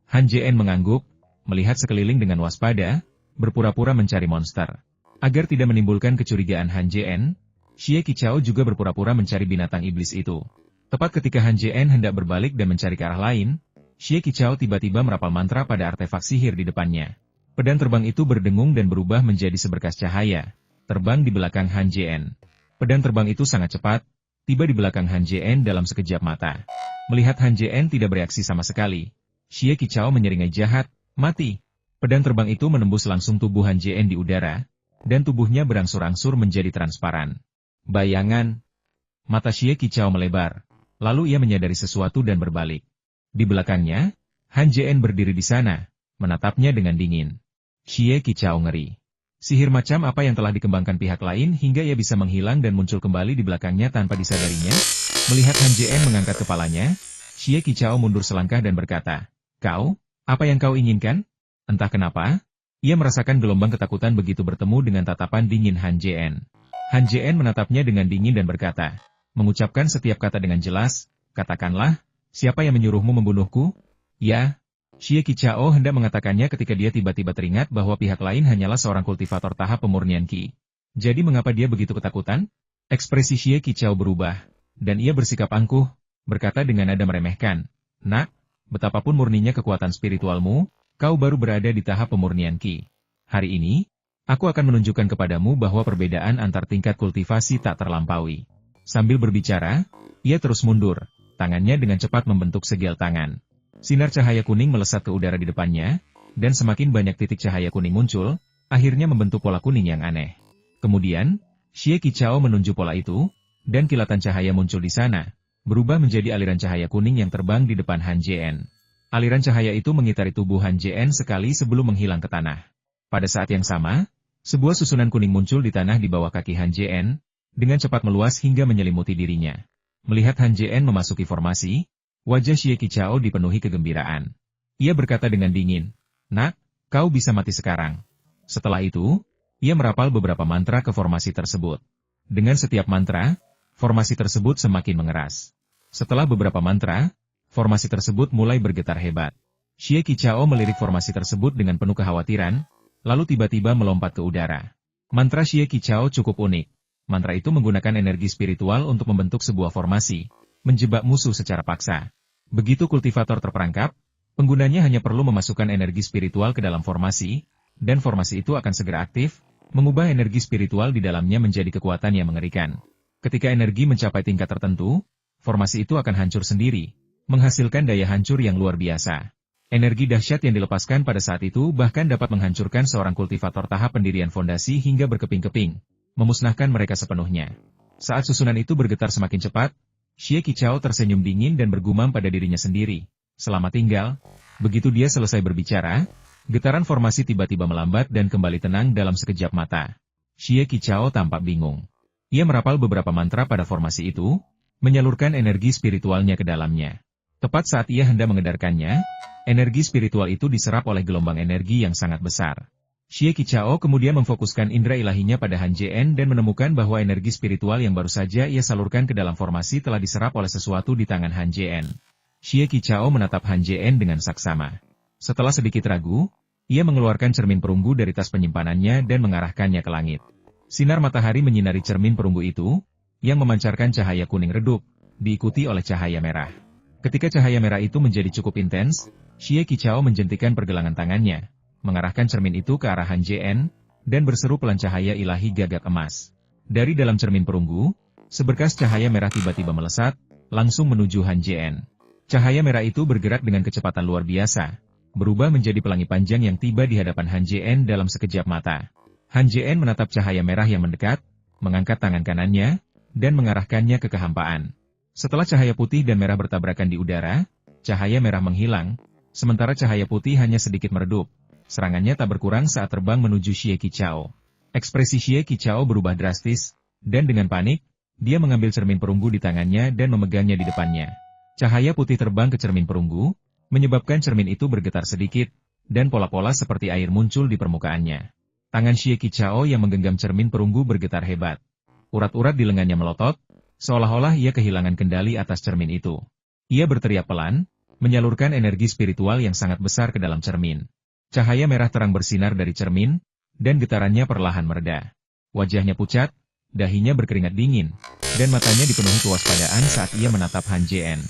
Han Jian mengangguk, melihat sekeliling dengan waspada, berpura-pura mencari monster. Agar tidak menimbulkan kecurigaan Han Jian, Xie Qichao juga berpura-pura mencari binatang iblis itu. Tepat ketika Han Jian hendak berbalik dan mencari ke arah lain, Xie Qichao tiba-tiba merapal mantra pada artefak sihir di depannya. Pedang terbang itu berdengung dan berubah menjadi seberkas cahaya, terbang di belakang Han Jian. Pedang terbang itu sangat cepat, tiba di belakang Han Jian dalam sekejap mata. Melihat Han Jian tidak bereaksi sama sekali, Xie Qichao menyeringai jahat, mati. Pedang terbang itu menembus langsung tubuh Han Jian di udara, dan tubuhnya berangsur-angsur menjadi transparan. Bayangan. Mata Xie Qichao melebar, lalu ia menyadari sesuatu dan berbalik. Di belakangnya, Han Jian berdiri di sana, menatapnya dengan dingin. Xie Qichao ngeri. Sihir macam apa yang telah dikembangkan pihak lain hingga ia bisa menghilang dan muncul kembali di belakangnya tanpa disadarinya? Melihat Han Jian mengangkat kepalanya, Xie Qichao mundur selangkah dan berkata, "Kau, apa yang kau inginkan?" Entah kenapa, ia merasakan gelombang ketakutan begitu bertemu dengan tatapan dingin Han Jian. Han Jian menatapnya dengan dingin dan berkata, mengucapkan setiap kata dengan jelas, "Katakanlah, siapa yang menyuruhmu membunuhku?" "Ya." Xie Qichao hendak mengatakannya ketika dia tiba-tiba teringat bahwa pihak lain hanyalah seorang kultivator tahap pemurnian Qi. Jadi mengapa dia begitu ketakutan? Ekspresi Xie Qichao berubah, dan ia bersikap angkuh, berkata dengan nada meremehkan, "Nak, betapapun murninya kekuatan spiritualmu, kau baru berada di tahap pemurnian Qi. Hari ini, aku akan menunjukkan kepadamu bahwa perbedaan antar tingkat kultivasi tak terlampaui." Sambil berbicara, ia terus mundur, tangannya dengan cepat membentuk segel tangan. Sinar cahaya kuning melesat ke udara di depannya, dan semakin banyak titik cahaya kuning muncul, akhirnya membentuk pola kuning yang aneh. Kemudian, Xie Qichao menunjuk pola itu, dan kilatan cahaya muncul di sana, berubah menjadi aliran cahaya kuning yang terbang di depan Han Jian. Aliran cahaya itu mengitari tubuh Han Jian sekali sebelum menghilang ke tanah. Pada saat yang sama, sebuah susunan kuning muncul di tanah di bawah kaki Han Jian, dengan cepat meluas hingga menyelimuti dirinya. Melihat Han Jian memasuki formasi, wajah Xie Qichao dipenuhi kegembiraan. Ia berkata dengan dingin, "Nak, kau bisa mati sekarang." Setelah itu, ia merapal beberapa mantra ke formasi tersebut. Dengan setiap mantra, formasi tersebut semakin mengeras. Setelah beberapa mantra, formasi tersebut mulai bergetar hebat. Xie Qichao melirik formasi tersebut dengan penuh kekhawatiran, lalu tiba-tiba melompat ke udara. Mantra Xie Qichao cukup unik. Mantra itu menggunakan energi spiritual untuk membentuk sebuah formasi, menjebak musuh secara paksa. Begitu kultivator terperangkap, penggunanya hanya perlu memasukkan energi spiritual ke dalam formasi, dan formasi itu akan segera aktif, mengubah energi spiritual di dalamnya menjadi kekuatan yang mengerikan. Ketika energi mencapai tingkat tertentu, formasi itu akan hancur sendiri, menghasilkan daya hancur yang luar biasa. Energi dahsyat yang dilepaskan pada saat itu bahkan dapat menghancurkan seorang kultivator tahap pendirian fondasi hingga berkeping-keping, memusnahkan mereka sepenuhnya. Saat susunan itu bergetar semakin cepat, Xie Qichao tersenyum dingin dan bergumam pada dirinya sendiri, "Selamat tinggal." Begitu dia selesai berbicara, getaran formasi tiba-tiba melambat dan kembali tenang dalam sekejap mata. Xie Qichao tampak bingung. Ia merapal beberapa mantra pada formasi itu, menyalurkan energi spiritualnya ke dalamnya. Tepat saat ia hendak mengedarkannya, energi spiritual itu diserap oleh gelombang energi yang sangat besar. Xie Qichao kemudian memfokuskan indera ilahinya pada Han Jian dan menemukan bahwa energi spiritual yang baru saja ia salurkan ke dalam formasi telah diserap oleh sesuatu di tangan Han Jian. Xie Qichao menatap Han Jian dengan saksama. Setelah sedikit ragu, ia mengeluarkan cermin perunggu dari tas penyimpanannya dan mengarahkannya ke langit. Sinar matahari menyinari cermin perunggu itu, yang memancarkan cahaya kuning redup, diikuti oleh cahaya merah. Ketika cahaya merah itu menjadi cukup intens, Xie Qichao menjentikan pergelangan tangannya, mengarahkan cermin itu ke arah Han Jian, dan berseru pelan cahaya ilahi gagak emas. Dari dalam cermin perunggu, seberkas cahaya merah tiba-tiba melesat, langsung menuju Han Jian. Cahaya merah itu bergerak dengan kecepatan luar biasa, berubah menjadi pelangi panjang yang tiba di hadapan Han Jian dalam sekejap mata. Han Jian menatap cahaya merah yang mendekat, mengangkat tangan kanannya, dan mengarahkannya ke kehampaan. Setelah cahaya putih dan merah bertabrakan di udara, cahaya merah menghilang, sementara cahaya putih hanya sedikit meredup. Serangannya tak berkurang saat terbang menuju Xie Qichao. Ekspresi Xie Qichao berubah drastis, dan dengan panik, dia mengambil cermin perunggu di tangannya dan memegangnya di depannya. Cahaya putih terbang ke cermin perunggu, menyebabkan cermin itu bergetar sedikit, dan pola-pola seperti air muncul di permukaannya. Tangan Xie Qichao yang menggenggam cermin perunggu bergetar hebat. Urat-urat di lengannya melotot, seolah-olah ia kehilangan kendali atas cermin itu. Ia berteriak pelan, menyalurkan energi spiritual yang sangat besar ke dalam cermin. Cahaya merah terang bersinar dari cermin, dan getarannya perlahan mereda. Wajahnya pucat, dahinya berkeringat dingin, dan matanya dipenuhi kewaspadaan saat ia menatap Han Jian.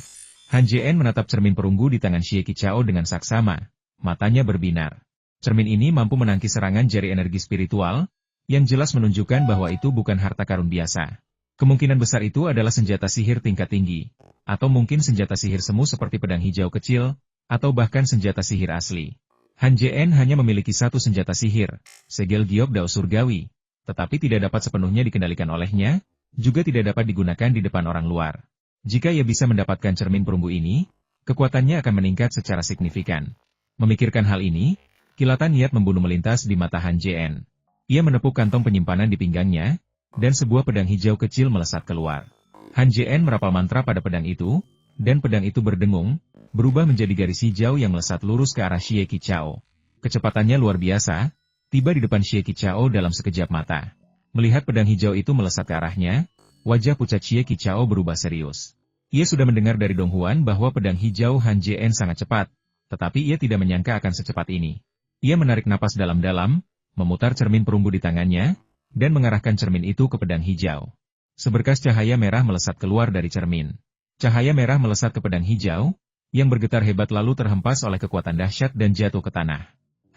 Han Jian menatap cermin perunggu di tangan Xie Qichao dengan saksama, matanya berbinar. Cermin ini mampu menangkis serangan jari energi spiritual, yang jelas menunjukkan bahwa itu bukan harta karun biasa. Kemungkinan besar itu adalah senjata sihir tingkat tinggi, atau mungkin senjata sihir semu seperti pedang hijau kecil, atau bahkan senjata sihir asli. Han Jian hanya memiliki satu senjata sihir, segel giok dao surgawi, tetapi tidak dapat sepenuhnya dikendalikan olehnya, juga tidak dapat digunakan di depan orang luar. Jika ia bisa mendapatkan cermin perunggu ini, kekuatannya akan meningkat secara signifikan. Memikirkan hal ini, kilatan niat membunuh melintas di mata Han Jian. Ia menepuk kantong penyimpanan di pinggangnya, dan sebuah pedang hijau kecil melesat keluar. Han Jian merapal mantra pada pedang itu, dan pedang itu berdengung, berubah menjadi garis hijau yang melesat lurus ke arah Xie Qichao. Kecepatannya luar biasa, tiba di depan Xie Qichao dalam sekejap mata. Melihat pedang hijau itu melesat ke arahnya, wajah pucat Xie Qichao berubah serius. Ia sudah mendengar dari Dong Huan bahwa pedang hijau Han Jian sangat cepat, tetapi ia tidak menyangka akan secepat ini. Ia menarik napas dalam-dalam, memutar cermin perunggu di tangannya, dan mengarahkan cermin itu ke pedang hijau. Seberkas cahaya merah melesat keluar dari cermin. Cahaya merah melesat ke pedang hijau, yang bergetar hebat lalu terhempas oleh kekuatan dahsyat dan jatuh ke tanah.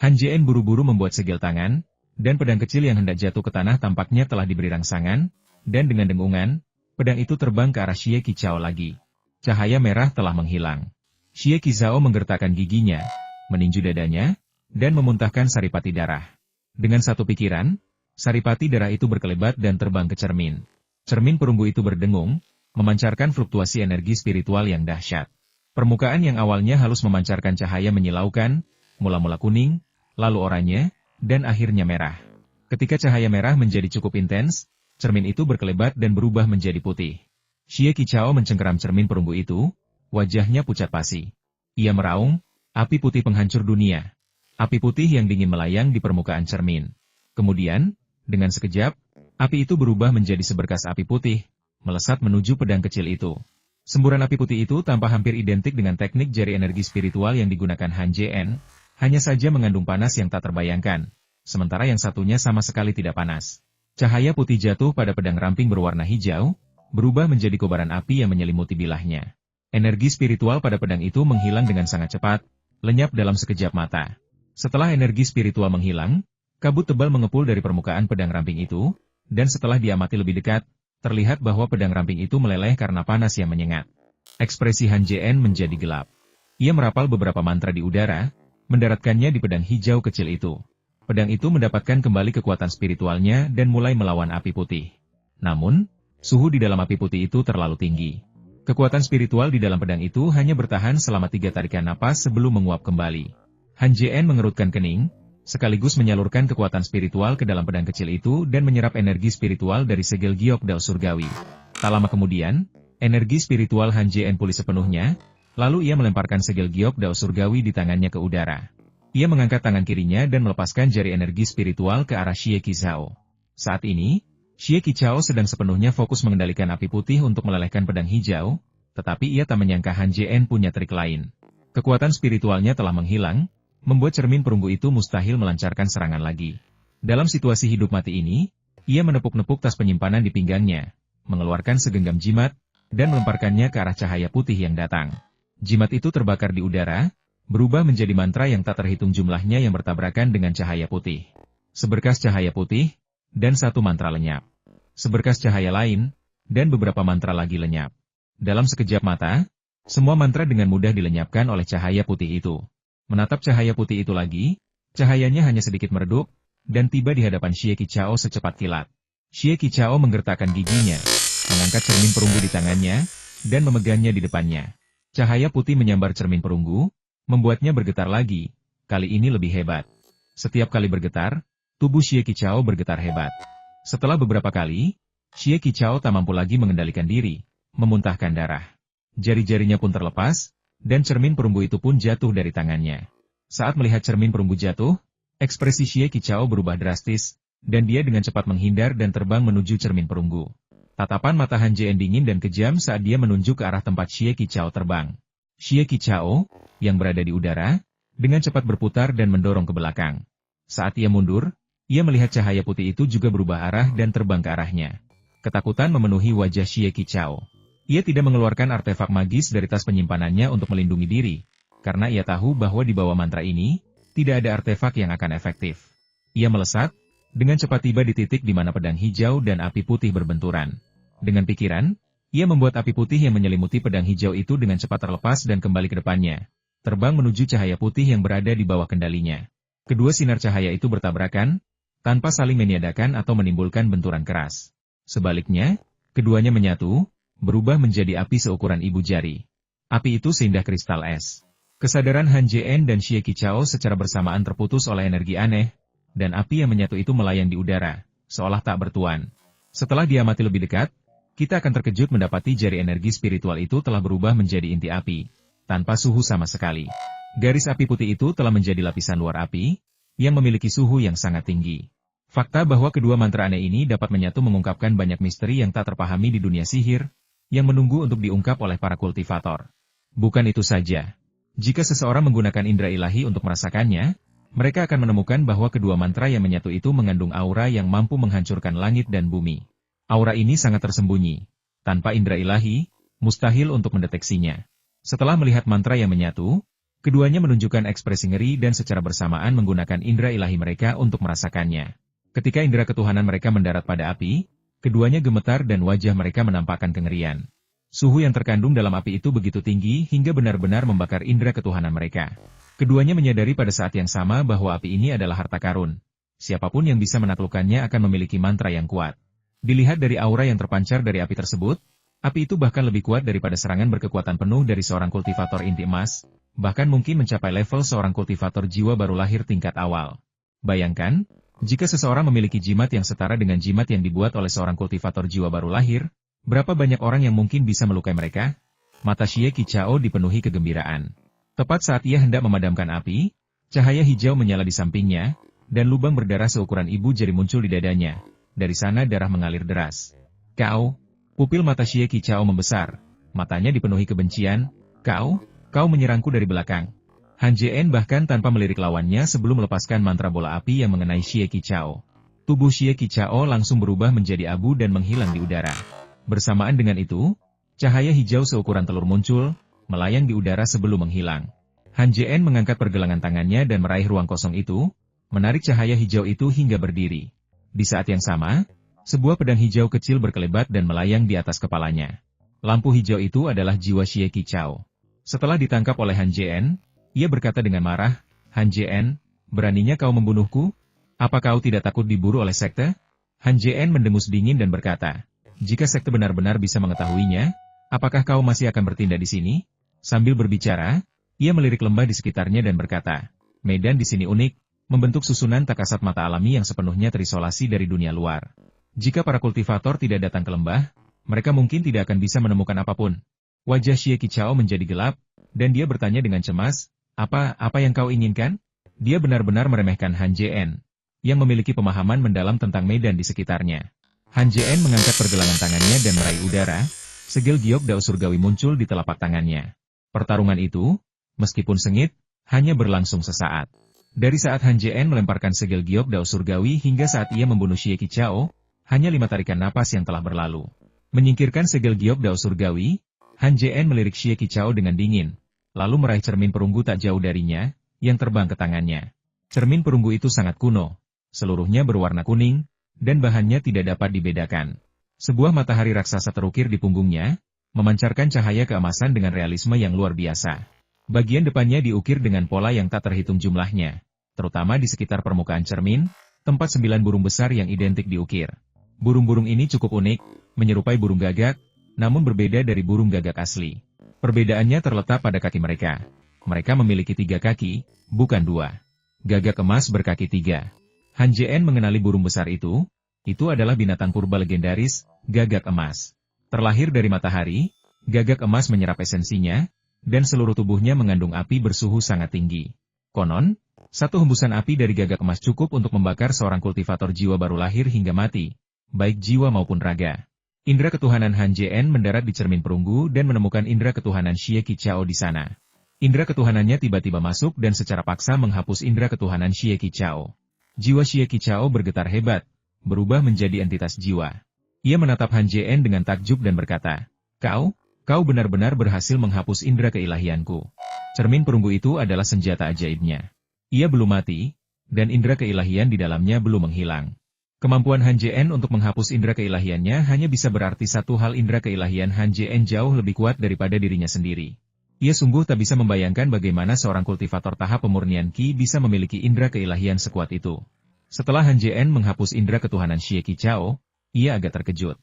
Han Jian buru-buru membuat segel tangan, dan pedang kecil yang hendak jatuh ke tanah tampaknya telah diberi rangsangan, dan dengan dengungan, pedang itu terbang ke arah Xie Qichao lagi. Cahaya merah telah menghilang. Xie Qichao menggertakkan giginya, meninju dadanya, dan memuntahkan saripati darah. Dengan satu pikiran, saripati darah itu berkelebat dan terbang ke cermin. Cermin perunggu itu berdengung, memancarkan fluktuasi energi spiritual yang dahsyat. Permukaan yang awalnya halus memancarkan cahaya menyilaukan, mula-mula kuning, lalu oranye, dan akhirnya merah. Ketika cahaya merah menjadi cukup intens, cermin itu berkelebat dan berubah menjadi putih. Xie Qichao mencengkeram cermin perunggu itu, wajahnya pucat pasi. Ia meraung, api putih penghancur dunia. Api putih yang dingin melayang di permukaan cermin. Kemudian, dengan sekejap, api itu berubah menjadi seberkas api putih, melesat menuju pedang kecil itu. Semburan api putih itu tampak hampir identik dengan teknik jari energi spiritual yang digunakan Han Jian, hanya saja mengandung panas yang tak terbayangkan, sementara yang satunya sama sekali tidak panas. Cahaya putih jatuh pada pedang ramping berwarna hijau, berubah menjadi kobaran api yang menyelimuti bilahnya. Energi spiritual pada pedang itu menghilang dengan sangat cepat, lenyap dalam sekejap mata. Setelah energi spiritual menghilang, kabut tebal mengepul dari permukaan pedang ramping itu, dan setelah diamati lebih dekat, terlihat bahwa pedang ramping itu meleleh karena panas yang menyengat. Ekspresi Han Jian menjadi gelap. Ia merapal beberapa mantra di udara, mendaratkannya di pedang hijau kecil itu. Pedang itu mendapatkan kembali kekuatan spiritualnya dan mulai melawan api putih. Namun, suhu di dalam api putih itu terlalu tinggi. Kekuatan spiritual di dalam pedang itu hanya bertahan selama 3 tarikan napas sebelum menguap kembali. Han Jian mengerutkan kening, sekaligus menyalurkan kekuatan spiritual ke dalam pedang kecil itu dan menyerap energi spiritual dari segel giok dao surgawi. Tak lama kemudian, energi spiritual Han Jian pulih sepenuhnya, lalu ia melemparkan segel giok dao surgawi di tangannya ke udara. Ia mengangkat tangan kirinya dan melepaskan jari energi spiritual ke arah Xie Qichao. Saat ini, Xie Qichao sedang sepenuhnya fokus mengendalikan api putih untuk melelehkan pedang hijau, tetapi ia tak menyangka Han Jian punya trik lain. Kekuatan spiritualnya telah menghilang, membuat cermin perunggu itu mustahil melancarkan serangan lagi. Dalam situasi hidup mati ini, ia menepuk-nepuk tas penyimpanan di pinggangnya, mengeluarkan segenggam jimat, dan melemparkannya ke arah cahaya putih yang datang. Jimat itu terbakar di udara, berubah menjadi mantra yang tak terhitung jumlahnya yang bertabrakan dengan cahaya putih. Seberkas cahaya putih, dan satu mantra lenyap. Seberkas cahaya lain, dan beberapa mantra lagi lenyap. Dalam sekejap mata, semua mantra dengan mudah dilenyapkan oleh cahaya putih itu. Menatap cahaya putih itu lagi, cahayanya hanya sedikit meredup, dan tiba di hadapan Xie Qichao secepat kilat. Xie Qichao menggertakkan giginya, mengangkat cermin perunggu di tangannya, dan memegangnya di depannya. Cahaya putih menyambar cermin perunggu, membuatnya bergetar lagi, kali ini lebih hebat. Setiap kali bergetar, tubuh Xie Qichao bergetar hebat. Setelah beberapa kali, Xie Qichao tak mampu lagi mengendalikan diri, memuntahkan darah. Jari-jarinya pun terlepas, dan cermin perunggu itu pun jatuh dari tangannya. Saat melihat cermin perunggu jatuh, ekspresi Xie Qichao berubah drastis, dan dia dengan cepat menghindar dan terbang menuju cermin perunggu. Tatapan mata Han Jian dingin dan kejam saat dia menunjuk ke arah tempat Xie Qichao terbang. Xie Qichao, yang berada di udara, dengan cepat berputar dan mendorong ke belakang. Saat ia mundur, ia melihat cahaya putih itu juga berubah arah dan terbang ke arahnya. Ketakutan memenuhi wajah Xie Qichao. Ia tidak mengeluarkan artefak magis dari tas penyimpanannya untuk melindungi diri, karena ia tahu bahwa di bawah mantra ini, tidak ada artefak yang akan efektif. Ia melesat, dengan cepat tiba di titik di mana pedang hijau dan api putih berbenturan. Dengan pikiran, ia membuat api putih yang menyelimuti pedang hijau itu dengan cepat terlepas dan kembali ke depannya, terbang menuju cahaya putih yang berada di bawah kendalinya. Kedua sinar cahaya itu bertabrakan, tanpa saling meniadakan atau menimbulkan benturan keras. Sebaliknya, keduanya menyatu, berubah menjadi api seukuran ibu jari. Api itu seindah kristal es. Kesadaran Han Jian dan Xie Qichao secara bersamaan terputus oleh energi aneh, dan api yang menyatu itu melayang di udara, seolah tak bertuan. Setelah diamati lebih dekat, kita akan terkejut mendapati jari energi spiritual itu telah berubah menjadi inti api, tanpa suhu sama sekali. Garis api putih itu telah menjadi lapisan luar api, yang memiliki suhu yang sangat tinggi. Fakta bahwa kedua mantra aneh ini dapat menyatu mengungkapkan banyak misteri yang tak terpahami di dunia sihir, yang menunggu untuk diungkap oleh para kultivator. Bukan itu saja. Jika seseorang menggunakan indera ilahi untuk merasakannya, mereka akan menemukan bahwa kedua mantra yang menyatu itu mengandung aura yang mampu menghancurkan langit dan bumi. Aura ini sangat tersembunyi. Tanpa indera ilahi, mustahil untuk mendeteksinya. Setelah melihat mantra yang menyatu, keduanya menunjukkan ekspresi ngeri dan secara bersamaan menggunakan indera ilahi mereka untuk merasakannya. Ketika indera ketuhanan mereka mendarat pada api, keduanya gemetar dan wajah mereka menampakkan kengerian. Suhu yang terkandung dalam api itu begitu tinggi hingga benar-benar membakar indera ketuhanan mereka. Keduanya menyadari pada saat yang sama bahwa api ini adalah harta karun. Siapapun yang bisa menaklukkannya akan memiliki mantra yang kuat. Dilihat dari aura yang terpancar dari api tersebut, api itu bahkan lebih kuat daripada serangan berkekuatan penuh dari seorang kultivator inti emas, bahkan mungkin mencapai level seorang kultivator jiwa baru lahir tingkat awal. Bayangkan, jika seseorang memiliki jimat yang setara dengan jimat yang dibuat oleh seorang kultivator jiwa baru lahir, berapa banyak orang yang mungkin bisa melukai mereka? Mata Xie Qichao dipenuhi kegembiraan. Tepat saat ia hendak memadamkan api, cahaya hijau menyala di sampingnya, dan lubang berdarah seukuran ibu jari muncul di dadanya. Dari sana darah mengalir deras. Kau, pupil mata Xie Qichao membesar. Matanya dipenuhi kebencian. Kau menyerangku dari belakang. Han Jian bahkan tanpa melirik lawannya sebelum melepaskan mantra bola api yang mengenai Xie Qichao. Tubuh Xie Qichao langsung berubah menjadi abu dan menghilang di udara. Bersamaan dengan itu, cahaya hijau seukuran telur muncul, melayang di udara sebelum menghilang. Han Jian mengangkat pergelangan tangannya dan meraih ruang kosong itu, menarik cahaya hijau itu hingga berdiri. Di saat yang sama, sebuah pedang hijau kecil berkelebat dan melayang di atas kepalanya. Lampu hijau itu adalah jiwa Xie Qichao. Setelah ditangkap oleh Han Jian, ia berkata dengan marah, Han Jian, beraninya kau membunuhku? Apa kau tidak takut diburu oleh sekte? Han Jian mendengus dingin dan berkata, jika sekte benar-benar bisa mengetahuinya, apakah kau masih akan bertindak di sini? Sambil berbicara, ia melirik lembah di sekitarnya dan berkata, medan di sini unik, membentuk susunan tak kasat mata alami yang sepenuhnya terisolasi dari dunia luar. Jika para kultivator tidak datang ke lembah, mereka mungkin tidak akan bisa menemukan apapun. Wajah Xie Qichao menjadi gelap, dan dia bertanya dengan cemas, apa yang kau inginkan? Dia benar-benar meremehkan Han Jian, yang memiliki pemahaman mendalam tentang medan di sekitarnya. Han Jian mengangkat pergelangan tangannya dan meraih udara, segel giok dao surgawi muncul di telapak tangannya. Pertarungan itu, meskipun sengit, hanya berlangsung sesaat. Dari saat Han Jian melemparkan segel giok dao surgawi hingga saat ia membunuh Xie Qichao, hanya 5 tarikan napas yang telah berlalu. Menyingkirkan segel giok dao surgawi, Han Jian melirik Xie Qichao dengan dingin, lalu meraih cermin perunggu tak jauh darinya, yang terbang ke tangannya. Cermin perunggu itu sangat kuno, seluruhnya berwarna kuning, dan bahannya tidak dapat dibedakan. Sebuah matahari raksasa terukir di punggungnya, memancarkan cahaya keemasan dengan realisme yang luar biasa. Bagian depannya diukir dengan pola yang tak terhitung jumlahnya, terutama di sekitar permukaan cermin, tempat 9 burung besar yang identik diukir. Burung-burung ini cukup unik, menyerupai burung gagak, namun berbeda dari burung gagak asli. Perbedaannya terletak pada kaki mereka. Mereka memiliki 3 kaki, bukan 2. Gagak emas berkaki 3. Han Jian mengenali burung besar itu adalah binatang purba legendaris, gagak emas. Terlahir dari matahari, gagak emas menyerap esensinya, dan seluruh tubuhnya mengandung api bersuhu sangat tinggi. Konon, satu hembusan api dari gagak emas cukup untuk membakar seorang kultivator jiwa baru lahir hingga mati, baik jiwa maupun raga. Indra ketuhanan Han Jien mendarat di cermin perunggu dan menemukan indra ketuhanan Xie Qichao di sana. Indra ketuhanannya tiba-tiba masuk dan secara paksa menghapus indra ketuhanan Xie Qichao. Jiwa Xie Qichao bergetar hebat, berubah menjadi entitas jiwa. Ia menatap Han Jien dengan takjub dan berkata, Kau benar-benar berhasil menghapus indra keilahianku. Cermin perunggu itu adalah senjata ajaibnya. Ia belum mati, dan indra keilahian di dalamnya belum menghilang. Kemampuan Han Jien untuk menghapus indra keilahiannya hanya bisa berarti satu hal, indra keilahian Han Jien jauh lebih kuat daripada dirinya sendiri. Ia sungguh tak bisa membayangkan bagaimana seorang kultivator tahap pemurnian Qi bisa memiliki indra keilahian sekuat itu. Setelah Han Jien menghapus indra ketuhanan Xie Qichao, ia agak terkejut.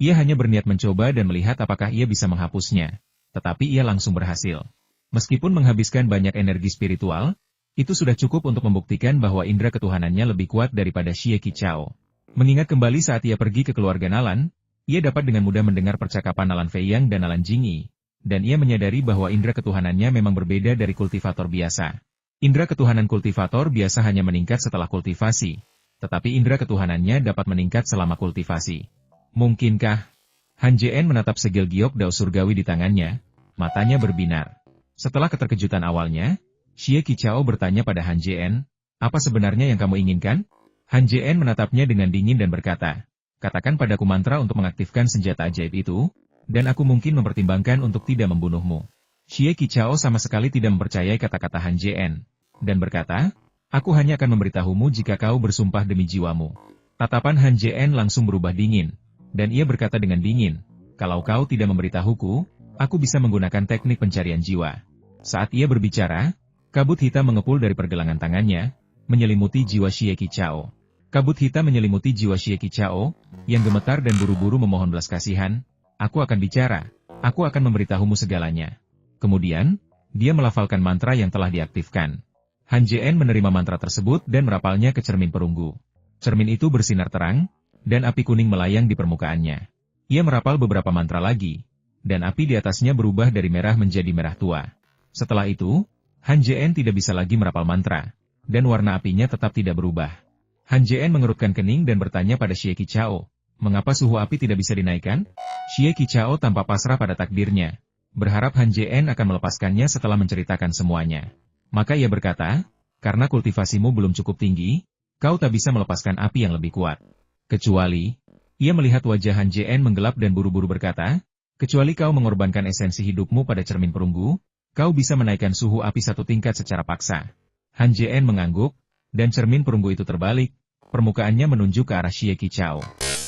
Ia hanya berniat mencoba dan melihat apakah ia bisa menghapusnya. Tetapi ia langsung berhasil. Meskipun menghabiskan banyak energi spiritual, itu sudah cukup untuk membuktikan bahwa indra ketuhanannya lebih kuat daripada Xie Qichao. Mengingat kembali saat ia pergi ke keluarga Nalan, ia dapat dengan mudah mendengar percakapan Nalan Feiyang dan Nalan Jingyi, dan ia menyadari bahwa indra ketuhanannya memang berbeda dari kultivator biasa. Indra ketuhanan kultivator biasa hanya meningkat setelah kultivasi, tetapi indra ketuhanannya dapat meningkat selama kultivasi. Mungkinkah? Han Jien menatap segel giok dao surgawi di tangannya, matanya berbinar. Setelah keterkejutan awalnya, Xie Qichao bertanya pada Han Jien, apa sebenarnya yang kamu inginkan? Han Jien menatapnya dengan dingin dan berkata, katakan padaku mantra untuk mengaktifkan senjata ajaib itu, dan aku mungkin mempertimbangkan untuk tidak membunuhmu. Xie Qichao sama sekali tidak mempercayai kata-kata Han Jien, dan berkata, aku hanya akan memberitahumu jika kau bersumpah demi jiwamu. Tatapan Han Jien langsung berubah dingin. Dan ia berkata dengan dingin, kalau kau tidak memberitahuku, aku bisa menggunakan teknik pencarian jiwa. Saat ia berbicara, kabut hitam mengepul dari pergelangan tangannya, menyelimuti jiwa Xie Qichao. Kabut hitam menyelimuti jiwa Xie Qichao, yang gemetar dan buru-buru memohon belas kasihan, aku akan bicara, aku akan memberitahumu segalanya. Kemudian, dia melafalkan mantra yang telah diaktifkan. Han Jien menerima mantra tersebut dan merapalnya ke cermin perunggu. Cermin itu bersinar terang, dan api kuning melayang di permukaannya. Ia merapal beberapa mantra lagi, dan api di atasnya berubah dari merah menjadi merah tua. Setelah itu, Han Jien tidak bisa lagi merapal mantra, dan warna apinya tetap tidak berubah. Han Jien mengerutkan kening dan bertanya pada Xie Qichao, mengapa suhu api tidak bisa dinaikkan? Xie Qichao tampak pasrah pada takdirnya, berharap Han Jien akan melepaskannya setelah menceritakan semuanya. Maka ia berkata, karena kultivasimu belum cukup tinggi, kau tak bisa melepaskan api yang lebih kuat. Kecuali, ia melihat wajah Han Jien menggelap dan buru-buru berkata, kecuali kau mengorbankan esensi hidupmu pada cermin perunggu, kau bisa menaikkan suhu api satu tingkat secara paksa. Han Jien mengangguk, dan cermin perunggu itu terbalik, permukaannya menunjuk ke arah Xie Qichao.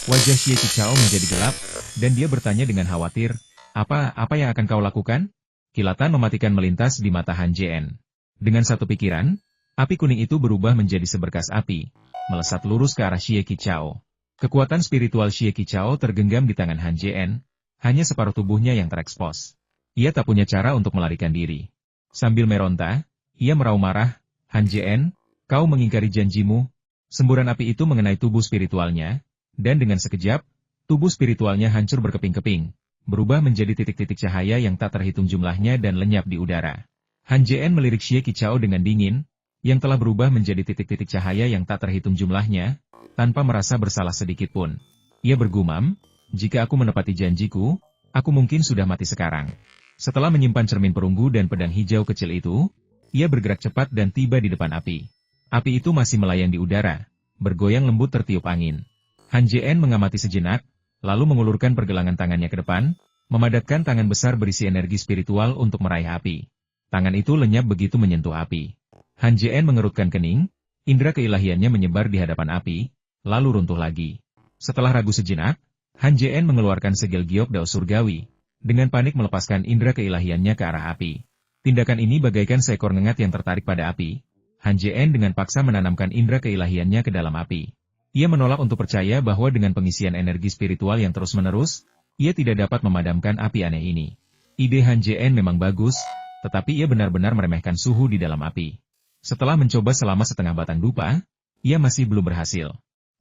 Wajah Xie Qichao menjadi gelap, dan dia bertanya dengan khawatir, apa yang akan kau lakukan? Kilatan mematikan melintas di mata Han Jien. Dengan satu pikiran, api kuning itu berubah menjadi seberkas api, melesat lurus ke arah Xie Qichao. Kekuatan spiritual Xie Qichao tergenggam di tangan Han Jien, hanya separuh tubuhnya yang terekspos. Ia tak punya cara untuk melarikan diri. Sambil meronta, ia meraup marah, Han Jien, kau mengingkari janjimu. Semburan api itu mengenai tubuh spiritualnya, dan dengan sekejap, tubuh spiritualnya hancur berkeping-keping, berubah menjadi titik-titik cahaya yang tak terhitung jumlahnya dan lenyap di udara. Han Jien melirik Xie Qichao dengan dingin, yang telah berubah menjadi titik-titik cahaya yang tak terhitung jumlahnya, tanpa merasa bersalah sedikit pun. Ia bergumam, jika aku menepati janjiku, aku mungkin sudah mati sekarang. Setelah menyimpan cermin perunggu dan pedang hijau kecil itu, ia bergerak cepat dan tiba di depan api. Api itu masih melayang di udara, bergoyang lembut tertiup angin. Han Jien mengamati sejenak, lalu mengulurkan pergelangan tangannya ke depan, memadatkan tangan besar berisi energi spiritual untuk meraih api. Tangan itu lenyap begitu menyentuh api. Han Jien mengerutkan kening, indra keilahiannya menyebar di hadapan api, lalu runtuh lagi. Setelah ragu sejenak, Han Jien mengeluarkan segel giok dao surgawi, dengan panik melepaskan indra keilahiannya ke arah api. Tindakan ini bagaikan seekor ngengat yang tertarik pada api. Han Jien dengan paksa menanamkan indra keilahiannya ke dalam api. Ia menolak untuk percaya bahwa dengan pengisian energi spiritual yang terus-menerus, ia tidak dapat memadamkan api aneh ini. Ide Han Jien memang bagus, tetapi ia benar-benar meremehkan suhu di dalam api. Setelah mencoba selama setengah batang dupa, ia masih belum berhasil.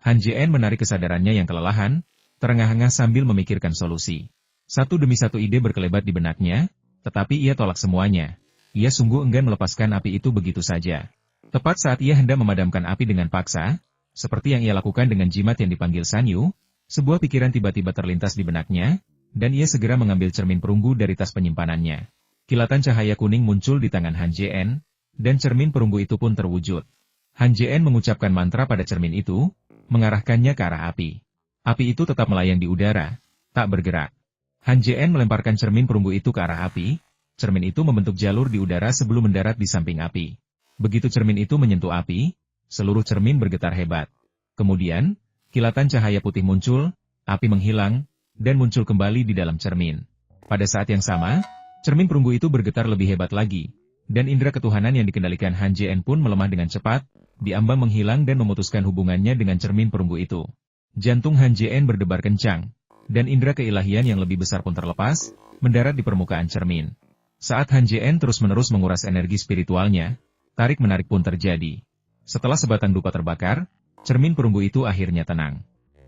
Han Jien menarik kesadarannya yang kelelahan, terengah-engah sambil memikirkan solusi. Satu demi satu ide berkelebat di benaknya, Tetapi ia tolak semuanya. Ia sungguh enggan melepaskan api itu begitu saja. Tepat saat ia hendak memadamkan api dengan paksa, seperti yang ia lakukan dengan jimat yang dipanggil Sanyu, sebuah pikiran tiba-tiba terlintas di benaknya, dan ia segera mengambil cermin perunggu dari tas penyimpanannya. Kilatan cahaya kuning muncul di tangan Han Jien, dan cermin perunggu itu pun terwujud. Han Jien mengucapkan mantra pada cermin itu, mengarahkannya ke arah api. Api itu tetap melayang di udara, tak bergerak. Han Jien melemparkan cermin perunggu itu ke arah api, cermin itu membentuk jalur di udara sebelum mendarat di samping api. Begitu cermin itu menyentuh api, seluruh cermin bergetar hebat. Kemudian, kilatan cahaya putih muncul, api menghilang, dan muncul kembali di dalam cermin. Pada saat yang sama, cermin perunggu itu bergetar lebih hebat lagi, dan indera ketuhanan yang dikendalikan Han Jien pun melemah dengan cepat, diambang menghilang dan memutuskan hubungannya dengan cermin perunggu itu. Jantung Han Jien berdebar kencang, dan indera keilahian yang lebih besar pun terlepas, mendarat di permukaan cermin. Saat Han Jien terus-menerus menguras energi spiritualnya, tarik-menarik pun terjadi. Setelah sebatang dupa terbakar, cermin perunggu itu akhirnya tenang.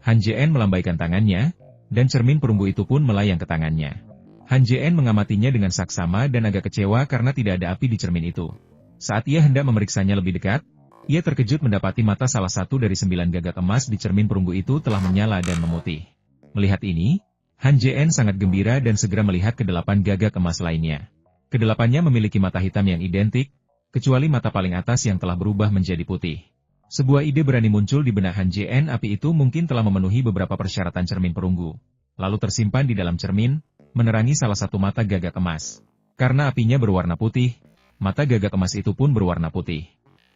Han Jien melambaikan tangannya, dan cermin perunggu itu pun melayang ke tangannya. Han Jien mengamatinya dengan saksama dan agak kecewa karena tidak ada api di cermin itu. Saat ia hendak memeriksanya lebih dekat, ia terkejut mendapati mata salah satu dari 9 gagak emas di cermin perunggu itu telah menyala dan memutih. Melihat ini, Han Jien sangat gembira dan segera melihat ke-8 gagak emas lainnya. Kedelapannya memiliki mata hitam yang identik, kecuali mata paling atas yang telah berubah menjadi putih. Sebuah ide berani muncul di benak Han Jien, api itu mungkin telah memenuhi beberapa persyaratan cermin perunggu. Lalu tersimpan di dalam cermin, menerangi salah satu mata gagak emas. Karena apinya berwarna putih, mata gagak emas itu pun berwarna putih.